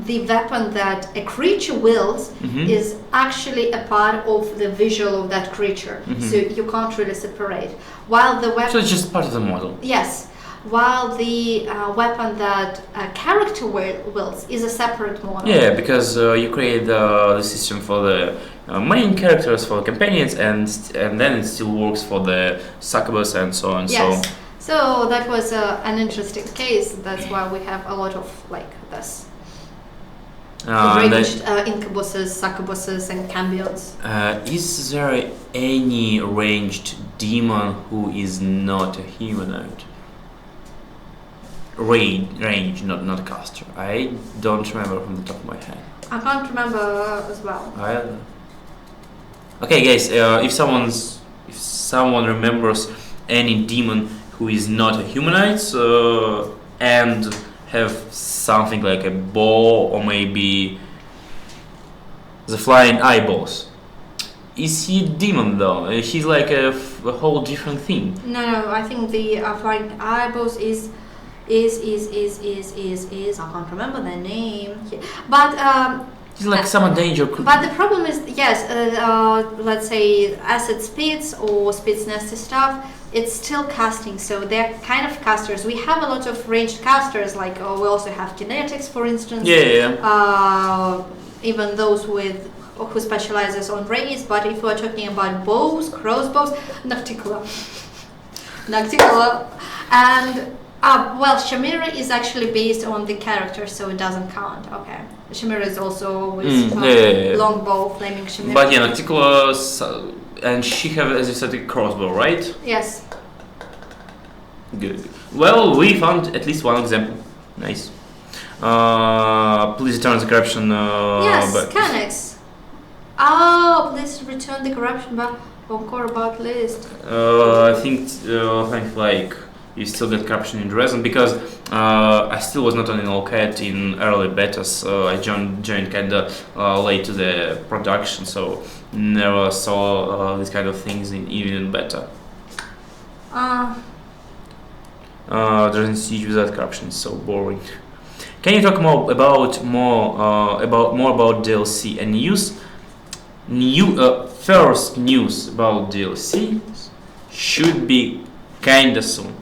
Speaker 2: the weapon that a creature wields is actually a part of the visual of that creature. So you can't really separate. While the weapon...
Speaker 1: So it's just part of the model.
Speaker 2: Yes. While the weapon that a character wields is a separate model.
Speaker 1: Yeah, because you create the system for the main characters, for companions, and then it still works for the succubus and so on.
Speaker 2: Yes. So that was an interesting case. That's why we have a lot of like this ranged incubuses, succubuses, and cambions.
Speaker 1: Is there any ranged demon who is not a humanoid? Range, not caster. I don't remember from the top of my head.
Speaker 2: I can't remember as well.
Speaker 1: I don't know. Okay, guys. If someone remembers any demon who is not a humanoid and have something like a bow or maybe the flying eyeballs. Is he a demon though? He's like a whole different thing.
Speaker 2: No, I think the flying eyeballs is I can't remember the name. But
Speaker 1: he's like some danger.
Speaker 2: But the problem is, yes, let's say acid spits or spits nasty stuff. It's still casting, so they're kind of casters. We have a lot of ranged casters, like we also have genetics, for instance. Even those who specializes on rays. But if we're talking about bows, crossbows, Nocticula, and well, Shamira is actually based on the character, so it doesn't count. Okay, Shamira is also with longbow, flaming Shamira.
Speaker 1: But yeah, Nocticula, and she have, as you said, a crossbow, right?
Speaker 2: Yes.
Speaker 1: Good. Well, we found at least one example. Nice. Please return the corruption.
Speaker 2: Yes, Canex. Oh, please return the corruption back on core about list.
Speaker 1: I think like you still get corruption in Dresden because I still was not on an Allcat in early betas. I joined kinda late to the production, so never saw these kind of things even in beta. Dresden Siege without corruption is so boring. Can you talk more about DLC and news? First news about DLC should be kinda soon.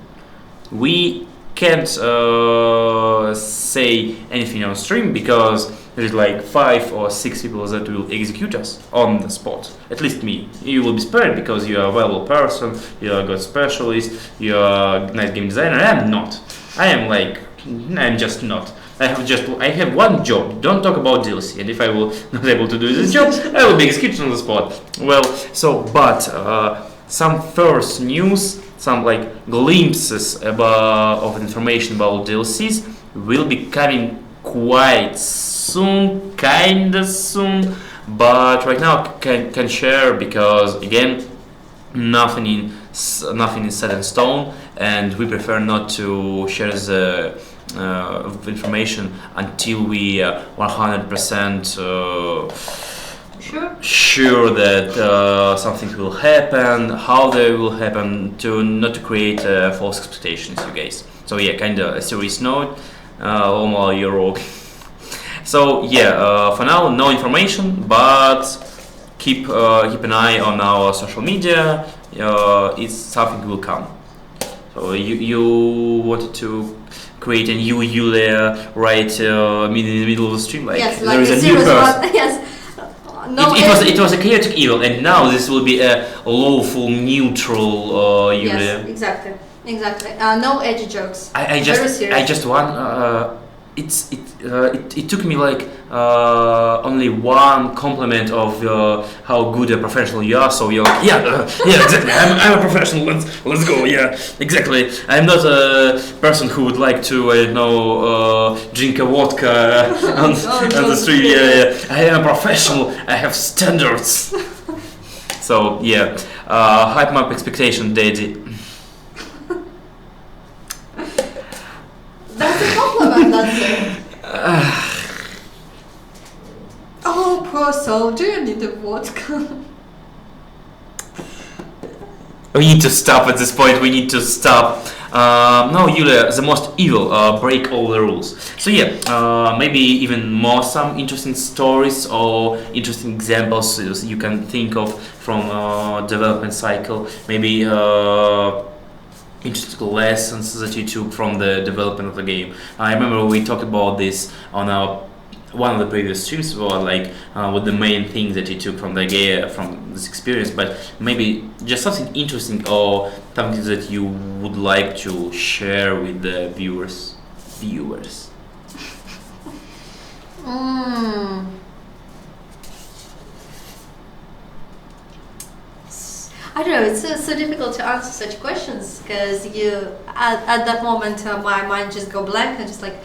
Speaker 1: We can't say anything on stream because there's like 5 or 6 people that will execute us on the spot. At least me. You will be spared because you are a valuable person, you are a good specialist, you are a nice game designer. I'm not. I'm just not. I have one job. Don't talk about DLC. And if I will not able to do this job, I will be executed on the spot. Well, some first news, some like glimpses of information about DLCs will be coming quite soon, kinda soon. But right now can share because again, nothing is set in stone, and we prefer not to share the information until we 100% sure that something will happen, how they will happen, not to create false expectations, you guys. So yeah, kinda a serious note. Almost euro. So yeah, for now no information, but keep an eye on our social media. It's something will come. So you wanted to create a new Yulia right in the middle of the stream, like
Speaker 2: yes,
Speaker 1: there is a new person.
Speaker 2: Yes. No,
Speaker 1: it was a chaotic evil, and now this will be a lawful, neutral Yulia.
Speaker 2: Yes, exactly. No edgy jokes.
Speaker 1: I just want. It took me like only one compliment of how good a professional you are. So you're like, yeah, exactly. I'm a professional. Let's go. Yeah, exactly. I'm not a person who would like to drink a vodka on the street. Yeah. I am a professional. I have standards. So yeah, hype up expectation, daddy.
Speaker 2: That's a compliment, that's it. Oh, poor soul, do you need a vodka?
Speaker 1: We need to stop at this point, we need to stop. Now, Yulia, the most evil, break all the rules. So yeah, maybe even more some interesting stories or interesting examples you can think of from development cycle. Maybe interesting lessons that you took from the development of the game. I remember we talked about this on our one of the previous streams, about like what the main things that you took from the game, from this experience. But maybe just something interesting or something that you would like to share with the viewers.
Speaker 2: Mm. I don't know. It's so difficult to answer such questions because at that moment my mind just go blank and just like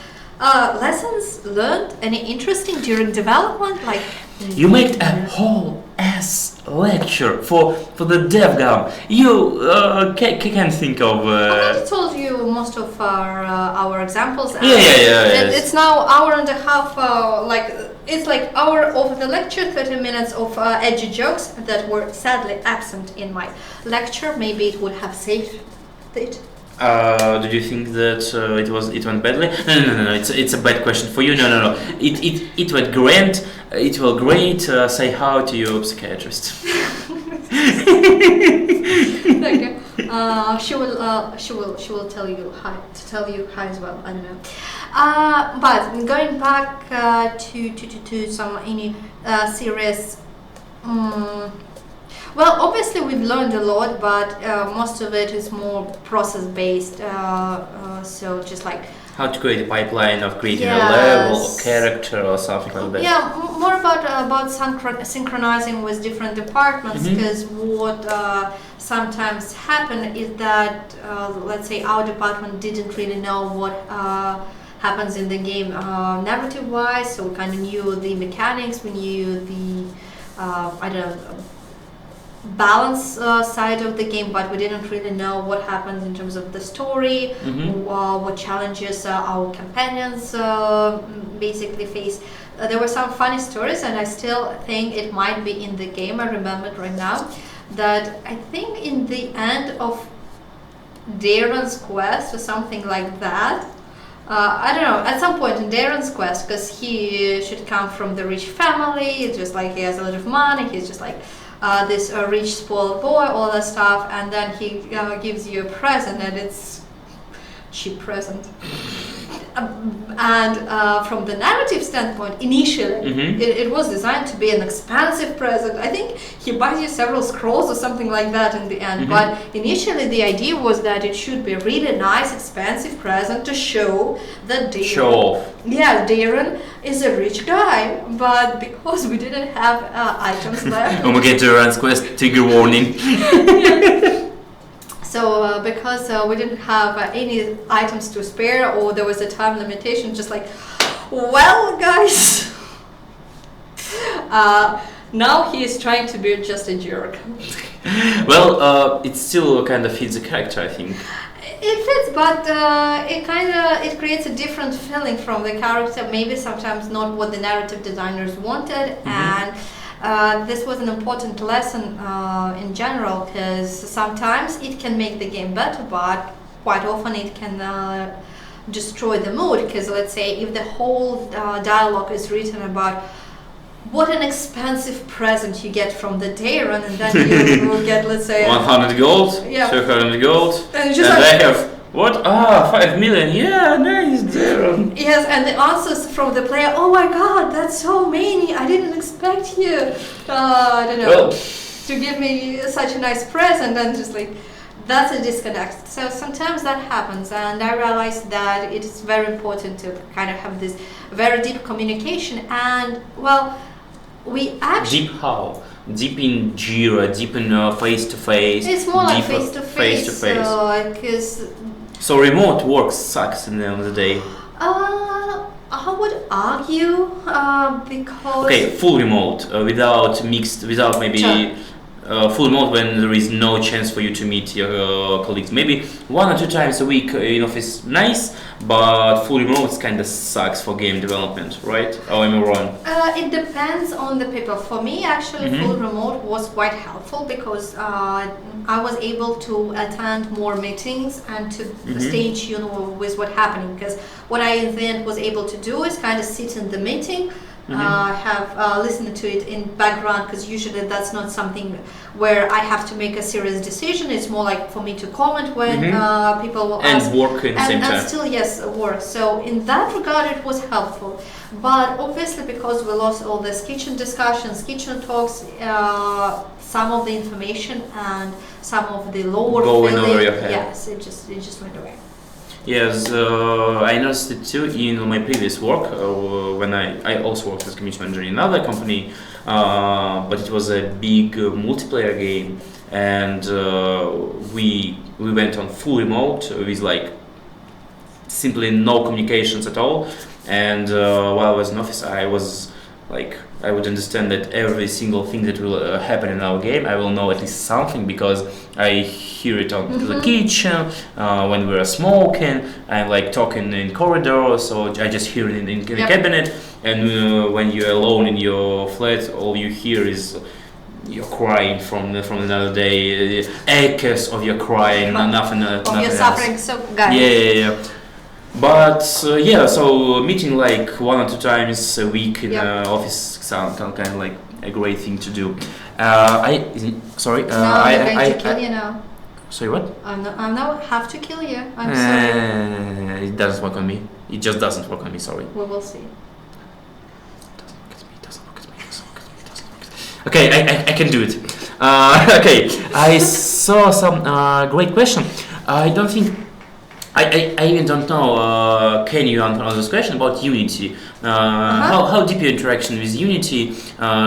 Speaker 2: lessons learned. Any interesting during development? Like
Speaker 1: you made a whole ass lecture for the DevGam. You can think of.
Speaker 2: I already told you most of our examples.
Speaker 1: Yeah.
Speaker 2: It's now hour and a half. It's like hour of the lecture, 30 minutes of edgy jokes that were sadly absent in my lecture. Maybe it would have saved it.
Speaker 1: Did you think that it went badly? No. It's a bad question for you. No. It went great. It will great. Say hi to your psychiatrist.
Speaker 2: Okay. She will tell you hi as well. I don't know. But going back to some serious. Well, obviously we've learned a lot, but most of it is more process-based. So just like
Speaker 1: how to create a pipeline of creating a level of character or something like that.
Speaker 2: Yeah, more about synchronizing with different departments, because what sometimes happen is that let's say our department didn't really know what happens in the game narrative-wise, so we kind of knew the mechanics, we knew the balance side of the game, but we didn't really know what happens in terms of the story, what challenges our companions basically face. There were some funny stories, and I still think it might be in the game. I remember it right now that I think in the end of Darren's quest or something like that, I don't know, at some point in Darren's quest, because he should come from the rich family, it's just like he has a lot of money, he's just like this rich spoiled boy, all that stuff, and then he gives you a present, and it's cheap present. And from the narrative standpoint, initially it was designed to be an expensive present. I think he buys you several scrolls or something like that in the end. But initially the idea was that it should be a really nice, expensive present to show that Darren is a rich guy. But because we didn't have items left,
Speaker 1: when we get to Rand's quest, trigger warning.
Speaker 2: So because we didn't have any items to spare, or there was a time limitation, just like, well, guys, now he is trying to be just a jerk.
Speaker 1: Well, it still kind of fits the character, I think.
Speaker 2: It fits, but it creates a different feeling from the character. Maybe sometimes not what the narrative designers wanted, and. This was an important lesson in general, because sometimes it can make the game better, but quite often it can destroy the mood, because let's say if the whole dialogue is written about what an expensive present you get from the Darren, and then you will get, let's say
Speaker 1: 100 gold, 200 gold, and they have what? 5 million. Yeah, nice, Darren.
Speaker 2: Yes, and the answers from the player, oh my god, that's so many, I didn't expect you, I don't know, to give me such a nice present, and just like, that's a disconnect. So sometimes that happens, and I realized that it is very important to kind of have this very deep communication, and well, we actually...
Speaker 1: Deep how? Deep in Jira, deep in face-to-face?
Speaker 2: It's more like face-to-face, because...
Speaker 1: So remote work sucks in the end of the day.
Speaker 2: I would argue because...
Speaker 1: Okay, full remote, without maybe full remote when there is no chance for you to meet your colleagues. Maybe 1 or 2 times a week in office, nice, but full remote kind of sucks for game development, right? Or am I wrong?
Speaker 2: It depends on the people. For me, actually, full remote was quite helpful because I was able to attend more meetings and to stay in tune with what's happening. Because what I then was able to do is kind of sit in the meeting, have listened to it in background, because usually that's not something where I have to make a serious decision. It's more like for me to comment when people will ask.
Speaker 1: And work in the same time.
Speaker 2: And still, yes, work. So in that regard, it was helpful. But obviously, because we lost all these kitchen discussions, kitchen talks, some of the information and some of the lower
Speaker 1: Going
Speaker 2: feeling,
Speaker 1: over your head.
Speaker 2: yes, it just went away.
Speaker 1: Yes, I noticed it too in my previous work when I also worked as community manager in another company, but it was a big multiplayer game, and we went on full remote with like simply no communications at all. And while I was in office, I was like, I would understand that every single thing that will happen in our game, I will know at least something because I hear it on the kitchen when we're smoking. I'm like talking in corridor, so I just hear it in the cabinet. And when you're alone in your flat, all you hear is you're crying from another day, echoes of your crying, nothing
Speaker 2: Of your
Speaker 1: else.
Speaker 2: suffering, so guys.
Speaker 1: Yeah. But so meeting like 1 or 2 times a week in office sounds kind of like a great thing to do. I'm going to
Speaker 2: kill you now.
Speaker 1: Sorry, what?
Speaker 2: I'm not have to kill you. I'm sorry.
Speaker 1: It doesn't work on me. It just doesn't work on me. Sorry.
Speaker 2: We will see.
Speaker 1: Okay, I can do it. Okay, I saw some great question. I don't think. I even don't know. Can you answer this question about Unity? How deep your interaction with Unity?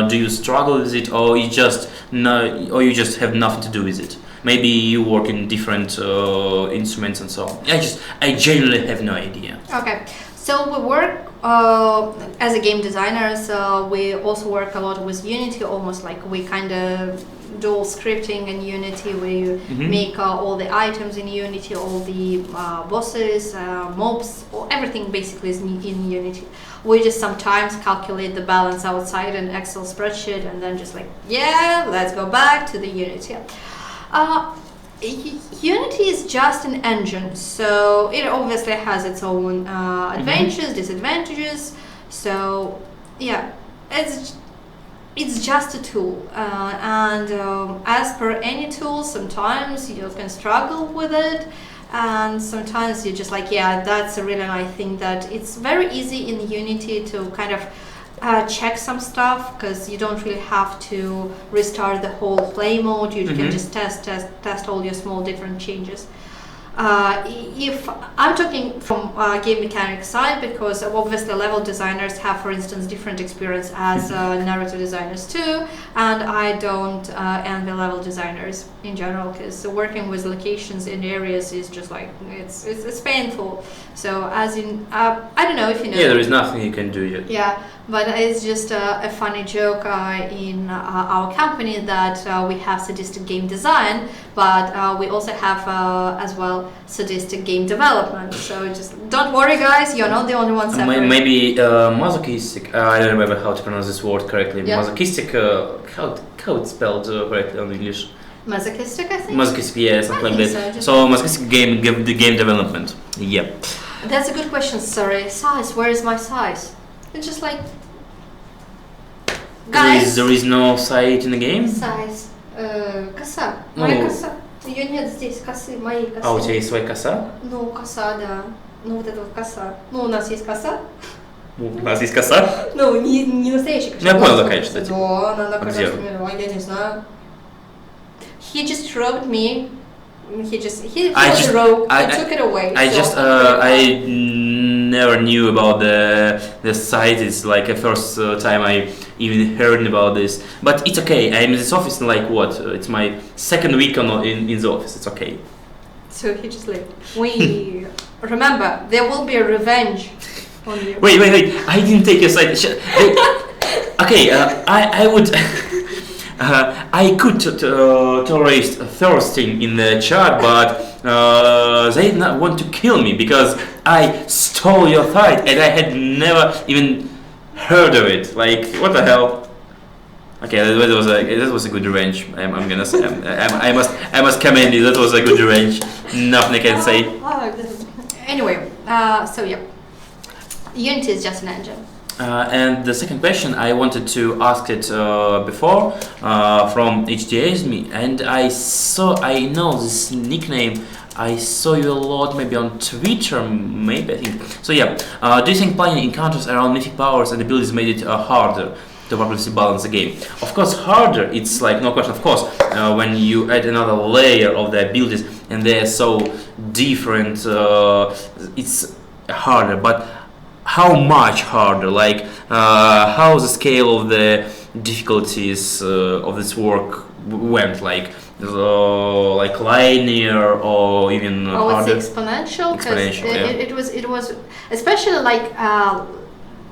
Speaker 1: Do you struggle with it, or you just have nothing to do with it? Maybe you work in different instruments and so on. I genuinely have no idea.
Speaker 2: Okay, so we work as a game designer. So we also work a lot with Unity. Almost like we kind of do all scripting in Unity. We make all the items in Unity, all the bosses, mobs, everything basically is in Unity. We just sometimes calculate the balance outside an Excel spreadsheet and then just like, let's go back to the Unity. Unity is just an engine, so it obviously has its own advantages, disadvantages. So it's just a tool, and as per any tool, sometimes you can struggle with it, and sometimes you're just like, that's a really nice thing. That it's very easy in Unity to kind of check some stuff, because you don't really have to restart the whole play mode. You can just test all your small different changes. If I'm talking from game mechanics side, because obviously level designers have, for instance, different experience as narrative designers too, and I don't envy level designers in general, because working with locations in areas is just like it's painful. So as in I don't know if you know.
Speaker 1: Yeah, there is nothing you can do yet.
Speaker 2: Yeah, but it's just a funny joke in our company that we have sadistic game design, but we also have as well sadistic game development. So just don't worry, guys, you're not the only ones.
Speaker 1: Maybe masochistic. I don't remember how to pronounce this word correctly. Yeah. Masochistic. How it's spelled correctly in English?
Speaker 2: Masochistic, I think.
Speaker 1: Masochistic, yeah, something like that. So masochistic game development. Yeah.
Speaker 2: That's a good question. Sorry, size. Where is my size? It's just like. Guys.
Speaker 1: There is no size in the game.
Speaker 2: Size. Коса. Моя коса. Ее нет здесь, косы, моей косы.
Speaker 1: А у тебя есть своя коса?
Speaker 2: Ну, коса, да. Ну, вот эта вот коса. Ну, у нас есть коса.
Speaker 1: У нас есть коса?
Speaker 2: Ну, не настоящая коса.
Speaker 1: Я понял, какая, кстати.
Speaker 2: Да, она казалась мне, я не знаю. He just robbed me. He took it away.
Speaker 1: I never knew about the site. It's like the first time I even heard about this. But it's okay. I'm in this office in like what? It's my second week in the office. It's okay.
Speaker 2: So he just like, we remember there will be a revenge on you.
Speaker 1: Wait! I didn't take your side. Okay, I would. I could tolerate thirsting in the chat, but they did not want to kill me because I stole your fight and I had never even heard of it. Like, what the hell? Okay, that was a good revenge. I'm gonna say I must commend you. That was a good revenge. Nothing I can say.
Speaker 2: Anyway, so yeah, Unity is just an engine.
Speaker 1: And the second question, I wanted to ask it before from HDA's me, and I know this nickname. I saw you a lot, maybe on Twitter, maybe I think. So yeah, do you think playing encounters around mythic powers and abilities made it harder to properly balance the game? Of course, harder. It's like no question. Of course, when you add another layer of the abilities and they're so different, it's harder. But how much harder? Like, how the scale of the difficulties of this work went? Like linear or even harder?
Speaker 2: It's exponential.
Speaker 1: Exponential,
Speaker 2: it was especially like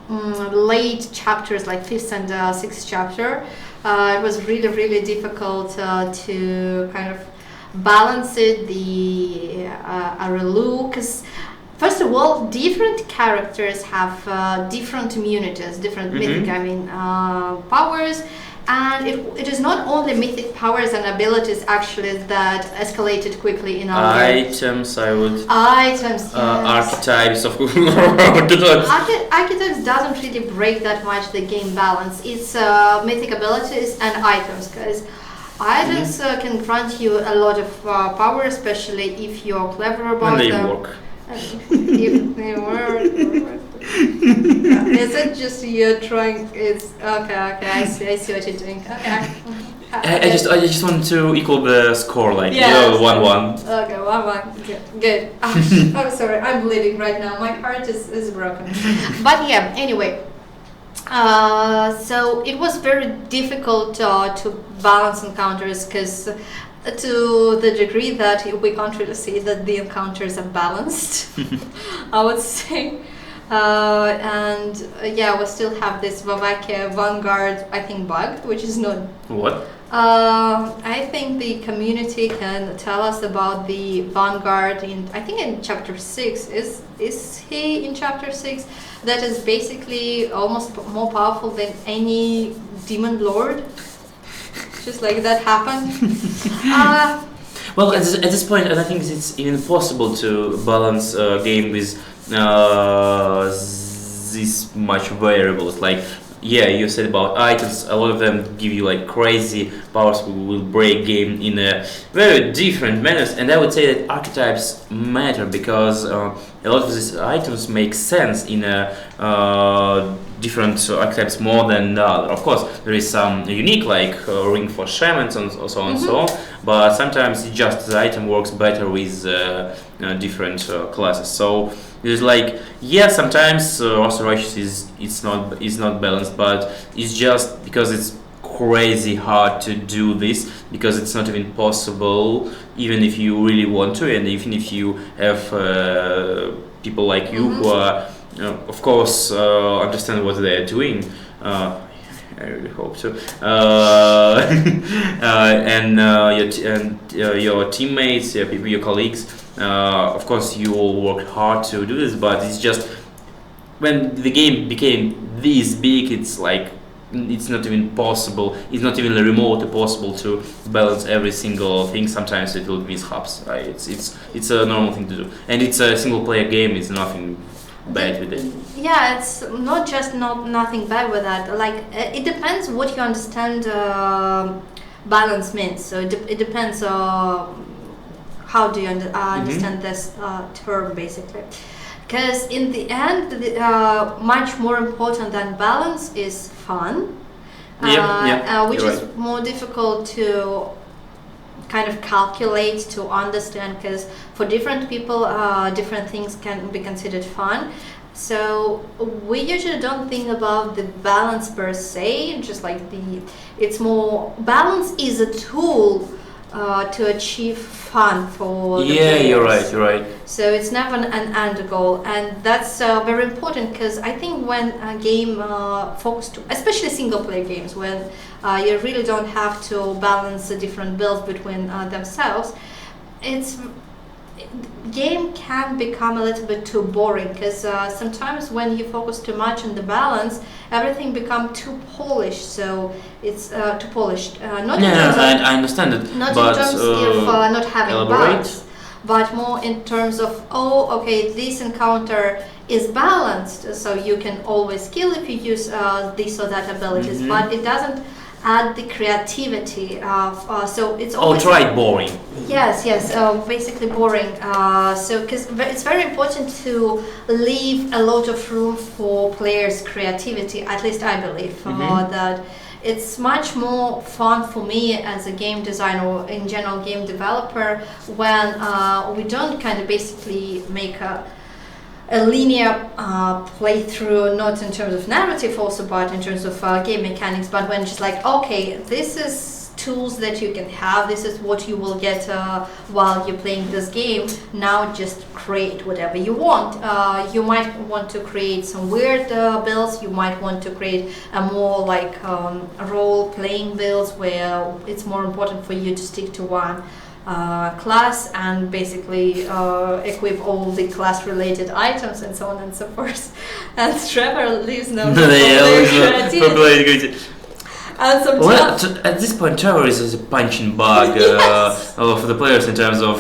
Speaker 2: late chapters, like fifth and sixth chapter. It was really difficult to kind of balance it. The Arelu, because first of all, different characters have different immunities, different mythic, powers, and it is not only mythic powers and abilities actually that escalated quickly in our games.
Speaker 1: Items,
Speaker 2: yes.
Speaker 1: Archetypes of
Speaker 2: Archetypes doesn't really break that much the game balance. It's mythic abilities and items, because items can grant you a lot of power, especially if you're clever about
Speaker 1: and they
Speaker 2: them.
Speaker 1: work.
Speaker 2: If they work. Is it just you're trying? It's okay. I see what you're doing. Okay.
Speaker 1: I just want to equal the score, like 1-1.
Speaker 2: Okay, 1-1. Good. I'm sorry, I'm bleeding right now. My heart is broken. But yeah, anyway. So it was very difficult to balance encounters, because to the degree that we can't really say that the encounters are balanced, I would say. We still have this Vavakia Vanguard, I think, bug, which is not...
Speaker 1: What?
Speaker 2: I think the community can tell us about the Vanguard in chapter 6. Is he in chapter 6? That is basically almost more powerful than any demon lord. Just like that happened.
Speaker 1: Well, at this point, I think it's even possible to balance a game with this much variables. Like, yeah, you said about items, a lot of them give you like crazy powers who will break game in a very different manners, and I would say that archetypes matter because a lot of these items make sense in a different archetypes more than the other. Of course, there is some unique like ring for shamans and so on and so on, but sometimes it's just the item works better with different classes. So it's like, yeah, sometimes also righteous is not balanced, but it's just because it's crazy hard to do this, because it's not even possible, even if you really want to, and even if you have people like you who are, of course, understand what they are doing. I really hope so. Your teammates, your colleagues. Of course, you all work hard to do this, but it's just when the game became this big, it's like it's not even possible. It's not even remotely possible to balance every single thing. Sometimes it will miss hubs. It's a normal thing to do, and it's a single player game. It's nothing bad with it.
Speaker 2: Yeah, it's not just nothing bad with that. Like it depends what you understand balance means. So it depends. How do you understand this term, basically? Because in the end, much more important than balance is fun, which is right. More difficult to kind of calculate, to understand, because for different people, different things can be considered fun. So we usually don't think about the balance per se, just like it's more, balance is a tool to achieve fun for the players.
Speaker 1: You're right.
Speaker 2: So it's never an end goal, and that's very important, because I think when a game focused, especially single player games, when You really don't have to balance the different builds between themselves. It's game can become a little bit too boring because sometimes when you focus too much on the balance, everything becomes too polished. So it's too polished. Not in terms of,
Speaker 1: I understand it.
Speaker 2: not
Speaker 1: but,
Speaker 2: in terms of not having
Speaker 1: elaborate.
Speaker 2: balance, but more in terms of okay, this encounter is balanced, so you can always kill if you use this or that abilities, but it doesn't add the creativity of so it's always
Speaker 1: boring.
Speaker 2: yes basically boring, so because it's very important to leave a lot of room for players' creativity, at least I believe that it's much more fun for me as a game designer or in general game developer when we don't kind of basically make a linear playthrough, not in terms of narrative also, but in terms of game mechanics, but when just like, okay, this is tools that you can have, this is what you will get while you're playing this game, now just create whatever you want. You might want to create some weird builds, you might want to create a more like role-playing builds where it's more important for you to stick to one class and basically equip all the class related items and so on and so forth. And Trevor leaves no creativity. And sometimes
Speaker 1: at this point, Trevor is a punching bag of the players in terms of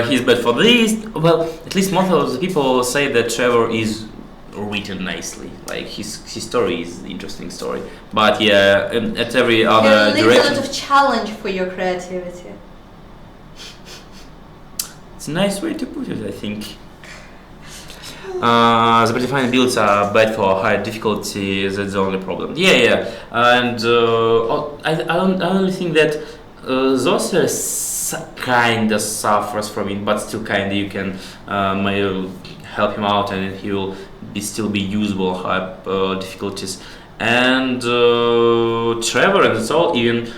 Speaker 1: he's bad for this. Well, at least most of the people say that Trevor is written nicely, like his story is an interesting story. But yeah, at every other
Speaker 2: leaves
Speaker 1: direction,
Speaker 2: a lot of challenge for your creativity.
Speaker 1: it's a nice way to put it, I think. The predefined builds are bad for high difficulty. That's the only problem. Yeah, and I only think that those kind of suffers from it, but still kind of you can maybe help him out, and he will still be usable high difficulties. And Trevor and that's all. Even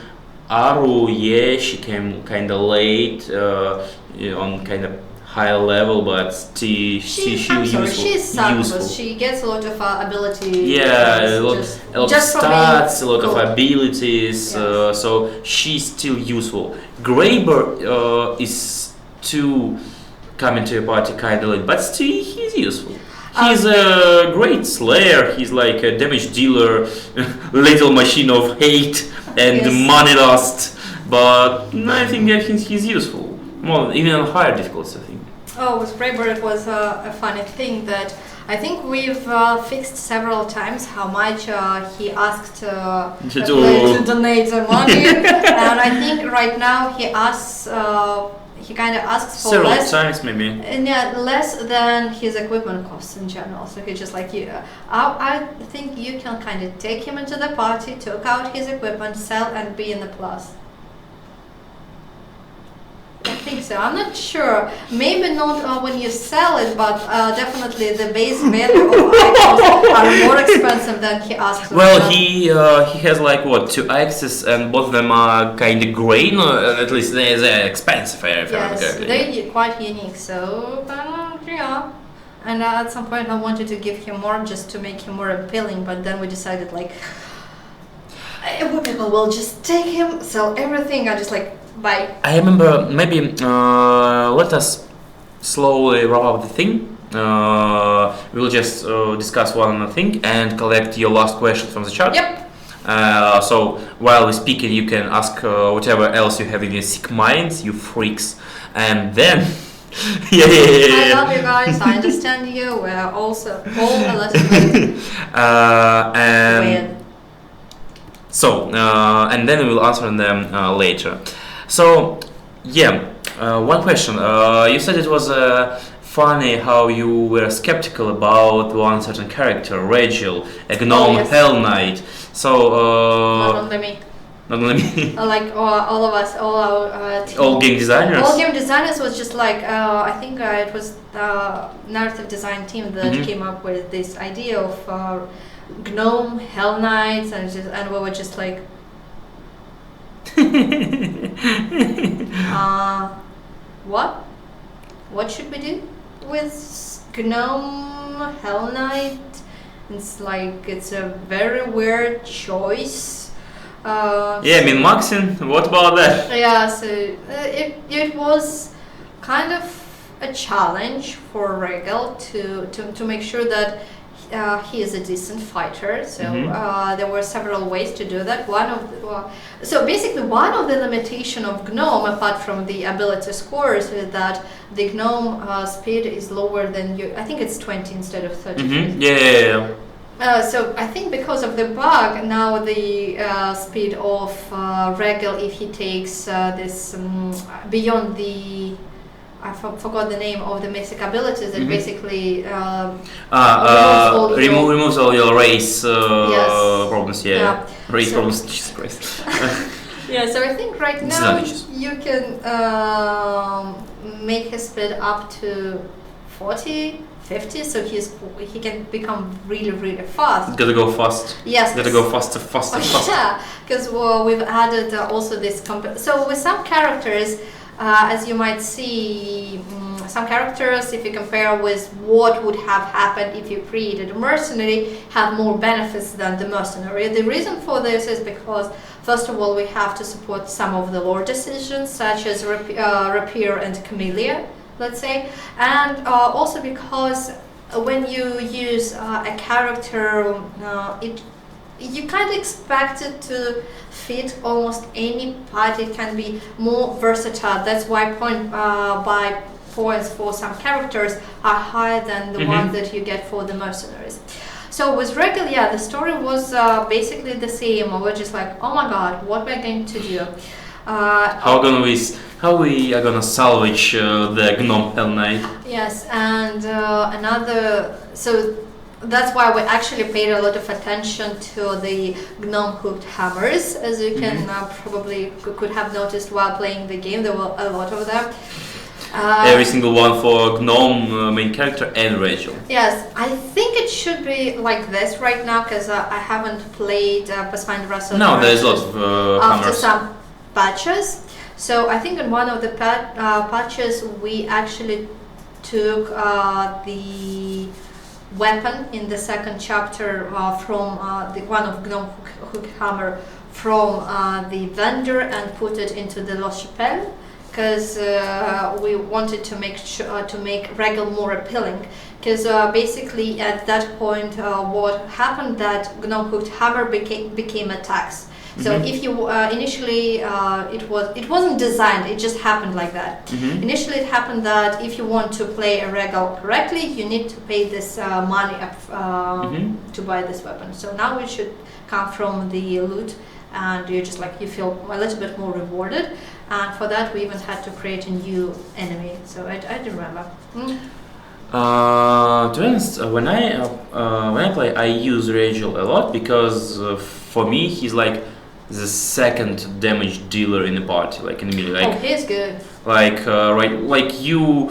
Speaker 1: Aru, yeah, she came kind of late on kind of high level, but she's useful.
Speaker 2: She's useful. She gets a lot of ability.
Speaker 1: Yeah, a lot of stats, a lot of abilities.
Speaker 2: Yes.
Speaker 1: So she's still useful. Graber is too coming to a party kind of late, but still he's useful. He's a great slayer. He's like a damage dealer, little machine of hate and money lost. But I think he's useful. Well, even on higher difficulties, I think.
Speaker 2: Oh, with Braver it was a funny thing that I think we've fixed several times how much he asked to donate the money, and I think right now he asks. He kind of asks for
Speaker 1: several
Speaker 2: less
Speaker 1: times, maybe.
Speaker 2: Yeah, less than his equipment costs in general. So he's just like, I think you can kind of take him into the party, take out his equipment, sell, and be in the plus. I think so. I'm not sure. Maybe not when you sell it, but definitely the base value of items are more expensive than he asks for.
Speaker 1: Well, he has like what 2 axes, and both of them are kind of grey. No, at least they're expensive.
Speaker 2: Yes, they're quite unique. So yeah. And at some point I wanted to give him more just to make him more appealing, but then we decided like, people will just take him, sell everything. I just like. Bye.
Speaker 1: I remember maybe let us slowly wrap up the thing. We'll just discuss one thing and collect your last question from the chat.
Speaker 2: Yep.
Speaker 1: So while we're speaking, you can ask whatever else you have in your sick minds, you freaks, and then.
Speaker 2: I love you guys. I understand you. We're also all a little bit weird.
Speaker 1: So and then we will answer them later. So, one question. You said it was funny how you were skeptical about one certain character, Rachel, a gnome Hell Knight. So,
Speaker 2: not only me.
Speaker 1: Not only me.
Speaker 2: Like all of us, all our team.
Speaker 1: All game designers.
Speaker 2: All game designers was just like I think it was the narrative design team that came up with this idea of gnome Hell Knights, and we were just like. What should we do with gnome Hell Knight? It's like it's a very weird choice.
Speaker 1: Yeah, min-maxing. What about that?
Speaker 2: Yeah, so it was kind of a challenge for Regal to make sure that he is a decent fighter. So there were several ways to do that. So basically, one of the limitation of GNOME, apart from the ability scores, is that the GNOME speed is lower than you. I think it's 20 instead of 30.
Speaker 1: Yeah.
Speaker 2: So I think because of the bug, now the speed of Regal, if he takes this beyond the, I forgot the name of the mythic abilities that basically
Speaker 1: removes all your race problems.
Speaker 2: Yeah.
Speaker 1: Race problems. Jesus Christ.
Speaker 2: Yeah, so I think right now you can make his speed up to 40. 50, so he can become really, really fast.
Speaker 1: Gotta go fast.
Speaker 2: Yes.
Speaker 1: Gotta go faster.
Speaker 2: Yeah, because we've added also this. So with some characters, as you might see, some characters, if you compare with what would have happened if you created a mercenary, have more benefits than the mercenary. The reason for this is because, first of all, we have to support some of the lore decisions, such as Rapier and Camellia, let's say, and also because when you use a character, you kind of expect it to fit almost any part. It can be more versatile. That's why points for some characters are higher than the ones that you get for the mercenaries. So with Regal, the story was basically the same. We're just like, oh my god, what we're going to do?
Speaker 1: How we are gonna salvage the Gnome Hell Knight?
Speaker 2: Yes, and so that's why we actually paid a lot of attention to the Gnome hooked hammers, as you can probably could have noticed while playing the game. There were a lot of them.
Speaker 1: Every single one for Gnome main character and Rachel.
Speaker 2: Yes, I think it should be like this right now, because I haven't played Pathfinder Russell.
Speaker 1: No, there's lots of
Speaker 2: after
Speaker 1: hammers.
Speaker 2: some patches. So I think in one of the patches we actually took the weapon in the second chapter from the one of Gnome Hook Hammer from the vendor and put it into the La Chapelle, because we wanted to make Regal more appealing. Because basically at that point, what happened that Gnome Hooked Hammer became a tax. So if you initially it wasn't designed, it just happened like that. Initially it happened that if you want to play a Regal correctly, you need to pay this money up to buy this weapon. So now it should come from the loot, and you feel a little bit more rewarded. And for that we even had to create a new enemy. So I do remember.
Speaker 1: To be honest, when I play, I use Rachel a lot because for me he's like the second damage dealer in the party, like in the melee. Like,
Speaker 2: he's good.
Speaker 1: Like you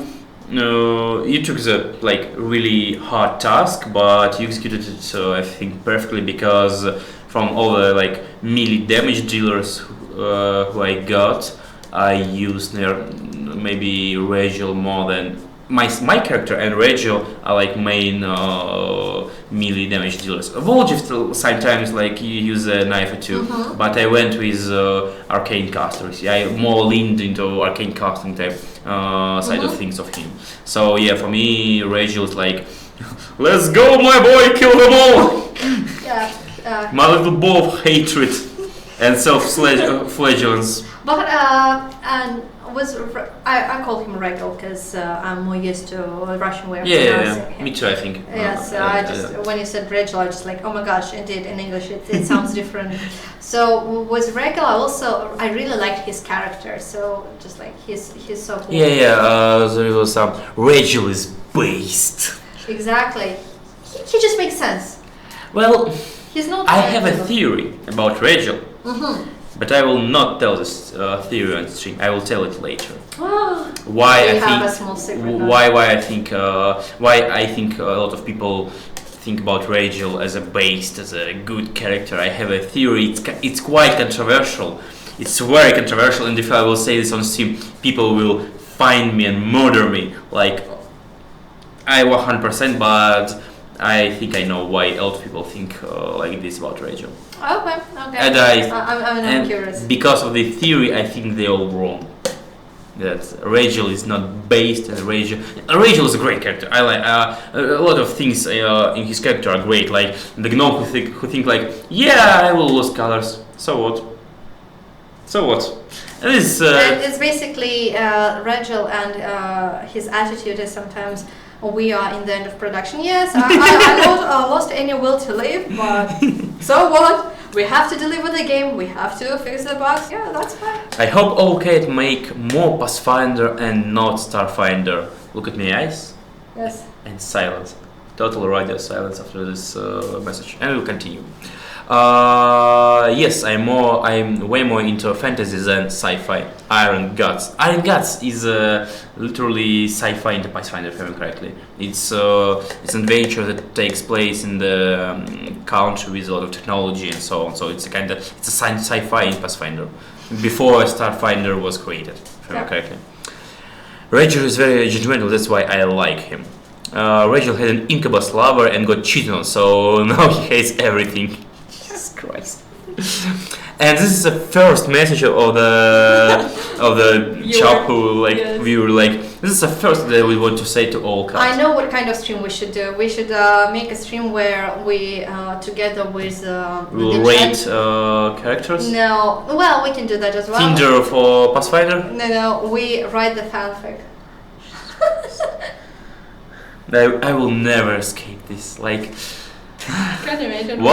Speaker 1: took the really hard task, but you executed it I think perfectly, because from all the melee damage dealers who I got, I used maybe Rachel more than my character, and Rachel are main melee damage dealers. Volgift sometimes you use a knife or two, but I went with arcane casters. I more leaned into arcane casting type side of things of him. So yeah, for me Rachel is let's go my boy, kill them all. My little ball of hatred and self-flagellance.
Speaker 2: But I call him Regal because I'm more used to Russian way of pronouncing it.
Speaker 1: Me too, I think.
Speaker 2: Yes, when you said Rachel, I was just oh my gosh, indeed, in English it sounds different. So with Regal, I really liked his character. So just he's so cool.
Speaker 1: There was some Rachel is based.
Speaker 2: Exactly, he just makes sense.
Speaker 1: Well,
Speaker 2: he's not.
Speaker 1: I have a theory about Rachel. But I will not tell this theory on stream. I will tell it later. Why I think a lot of people think about Rachel as a based, as a good character. I have a theory. It's quite controversial. It's very controversial, and if I will say this on stream, people will find me and murder me. I 100%, but I think I know why a lot of people think like this about Rachel.
Speaker 2: Okay.
Speaker 1: And
Speaker 2: I'm curious.
Speaker 1: because of the theory, I think they're all wrong. That Rachel is not based, and Rachel is a great character. I like a lot of things in his character are great. Like the gnome who think like, yeah, I will lose colors. So what? So what? And
Speaker 2: it's basically Rachel and his attitude is sometimes we are in the end of production. Yes, I lost any will to live, but so what? We have to deliver the game, we have to fix the bugs. Yeah, that's fine.
Speaker 1: I hope OK make more Pathfinder and not Starfinder. Look at my eyes.
Speaker 2: Yes.
Speaker 1: And silence. Total radio silence after this message. And we'll continue. Yes, I'm way more into fantasy than sci-fi. Iron Guts. Iron Guts is literally sci-fi into Pathfinder, if I remember correctly. It's an adventure that takes place in the country with a lot of technology and so on. So it's a sci-fi in Pathfinder before Starfinder was created, if I remember correctly. Rachel is very judgmental. That's why I like him. Rachel had an incubus lover and got cheated on, so now he hates everything. Jesus Christ. And this is the first message of the chap who we were like, this is the first that we want to say to all cats.
Speaker 2: I know what kind of stream we should do. We should make a stream where we together with
Speaker 1: we'll rate characters.
Speaker 2: No, well, we can do that as well.
Speaker 1: Tinder for Pathfinder.
Speaker 2: No, we write the fanfic.
Speaker 1: I will never escape this. Like,
Speaker 2: can you imagine?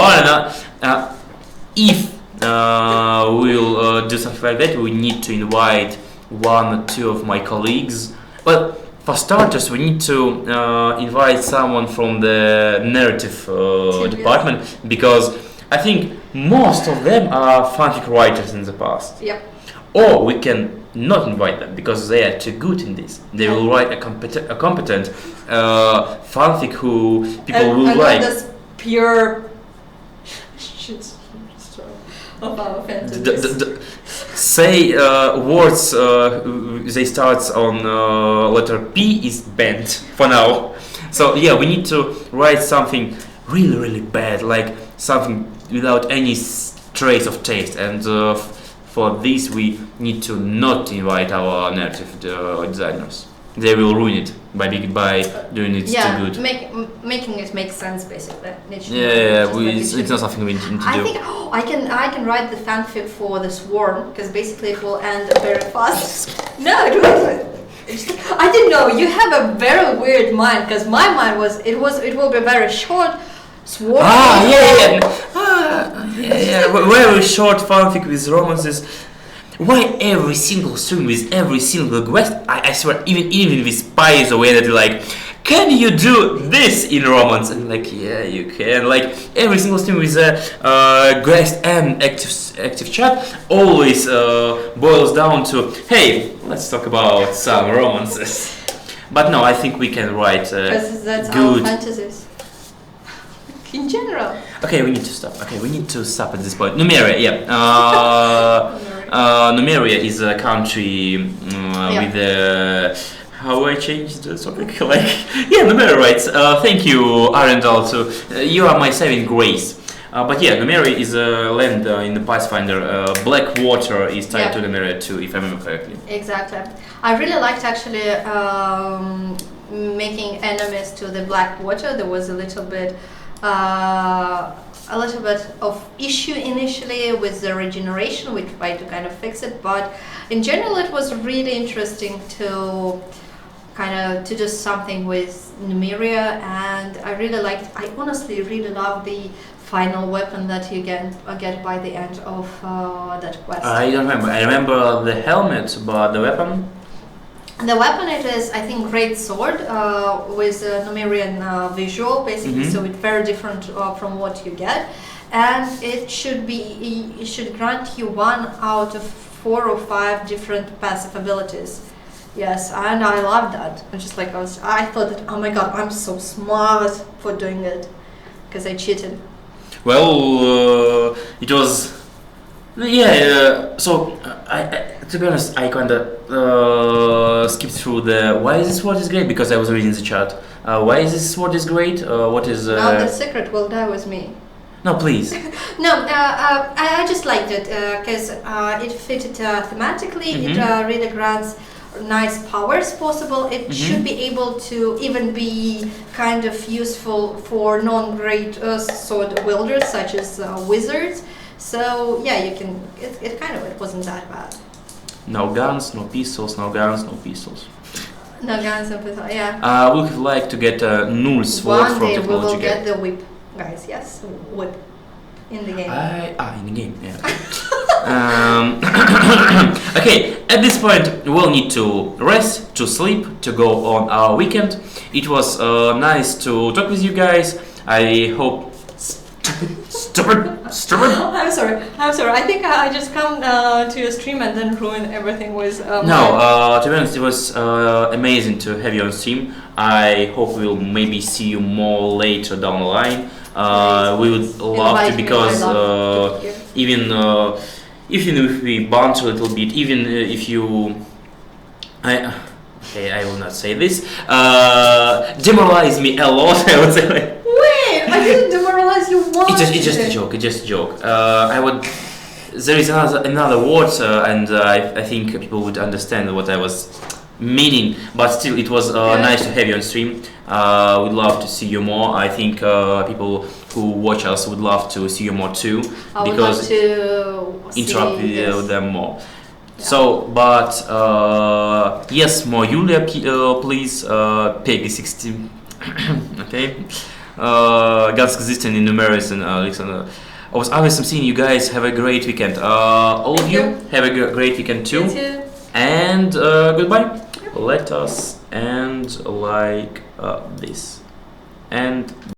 Speaker 1: If we'll do something like that, we need to invite one or two of my colleagues. Well, for starters, we need to invite someone from the narrative department, because I think most of them are fanfic writers in the past.
Speaker 2: Yep.
Speaker 1: Or we can not invite them because they are too good in this. They will write a competent fanfic who people will like.
Speaker 2: This pure shit of our fantasies.
Speaker 1: Say words they start on letter P is banned for now. So yeah, we need to write something really, really bad, like something without any trace of taste. And for this, we need to not invite our narrative designers. They will ruin it by doing it too good.
Speaker 2: Making it make sense, basically.
Speaker 1: It's not something we need to do.
Speaker 2: I think I can write the fanfic for the Swarm, because basically it will end very fast. No, it won't. I didn't know. You have a very weird mind, because my mind it will be very short. Swarm.
Speaker 1: Very short fanfic with romances. Why every single stream with every single quest? I swear, even with spies away that like, can you do this in romance? And like, yeah, you can. Like every single stream with a quest and active chat always boils down to, hey, let's talk about some romances. But no, I think we can write
Speaker 2: that's
Speaker 1: good
Speaker 2: our fantasies. In general.
Speaker 1: Okay, we need to stop. At this point. Numeria, Numeria is a country with a... How I changed the topic? Numeria writes. Thank you, Arendal. You are my saving grace. But yeah, Numeria is a land in the Pathfinder. Black water is tied to Numeria too, if I remember correctly.
Speaker 2: Exactly. I really liked actually making enemies to the black water. There was a little bit of issue initially with the regeneration. We tried to kind of fix it, but in general it was really interesting to do something with Numeria, and I honestly really love the final weapon that you get by the end of that quest.
Speaker 1: I don't remember. I remember the helmet, but the weapon?
Speaker 2: The weapon, it is, I think, great sword with a Numerian visual, basically. So it's very different from what you get, and it should grant you 1 out of 4 or 5 different passive abilities. Yes, and I love that. I thought that, oh my god, I'm so smart for doing it, because I cheated.
Speaker 1: Well, it was. To be honest, I kinda skipped through the why is this sword is great, because I was reading the chat. Why is this sword is great? What is?
Speaker 2: Now the secret will die with me.
Speaker 1: No, please.
Speaker 2: No, I just liked it because it fitted thematically. It really grants nice powers possible. It should be able to even be kind of useful for non-great sword wielders such as wizards. So yeah, you can. It wasn't that bad.
Speaker 1: No guns, no pistols, no guns, no pistols.
Speaker 2: No guns, no pistols. Yeah.
Speaker 1: I would like to get a null sword
Speaker 2: One
Speaker 1: from
Speaker 2: day we will
Speaker 1: Technology
Speaker 2: get the whip, guys. Yes, whip in the game.
Speaker 1: In the game, yeah. Okay, at this point we'll need to rest, to sleep, to go on our weekend. It was nice to talk with you guys. I hope. Stupid.
Speaker 2: I'm sorry. I think I just come to your stream and then ruin everything with.
Speaker 1: No, to be honest, it was amazing to have you on stream. I hope we'll maybe see you more later down the line. We would love to, because even if we bounce a little bit, even if you, I will not say this. Demoralize me a lot. I would say.
Speaker 2: Wait, I didn't demoralize you once.
Speaker 1: It's just a joke. It's just a joke. I would. There is another word, and I think people would understand what I was meaning. But still, it was nice to have you on stream. We'd love to see you more. I think people who watch us would love to see you more too, because interact with them more. Yeah. So, but yes, more Yulia, please. Peggy 16. Okay. Ganz Gesichten in numerous and Alexander. I was awesome seeing you guys. Have a great weekend. All of you have a great weekend too. And goodbye. Let us end like this. And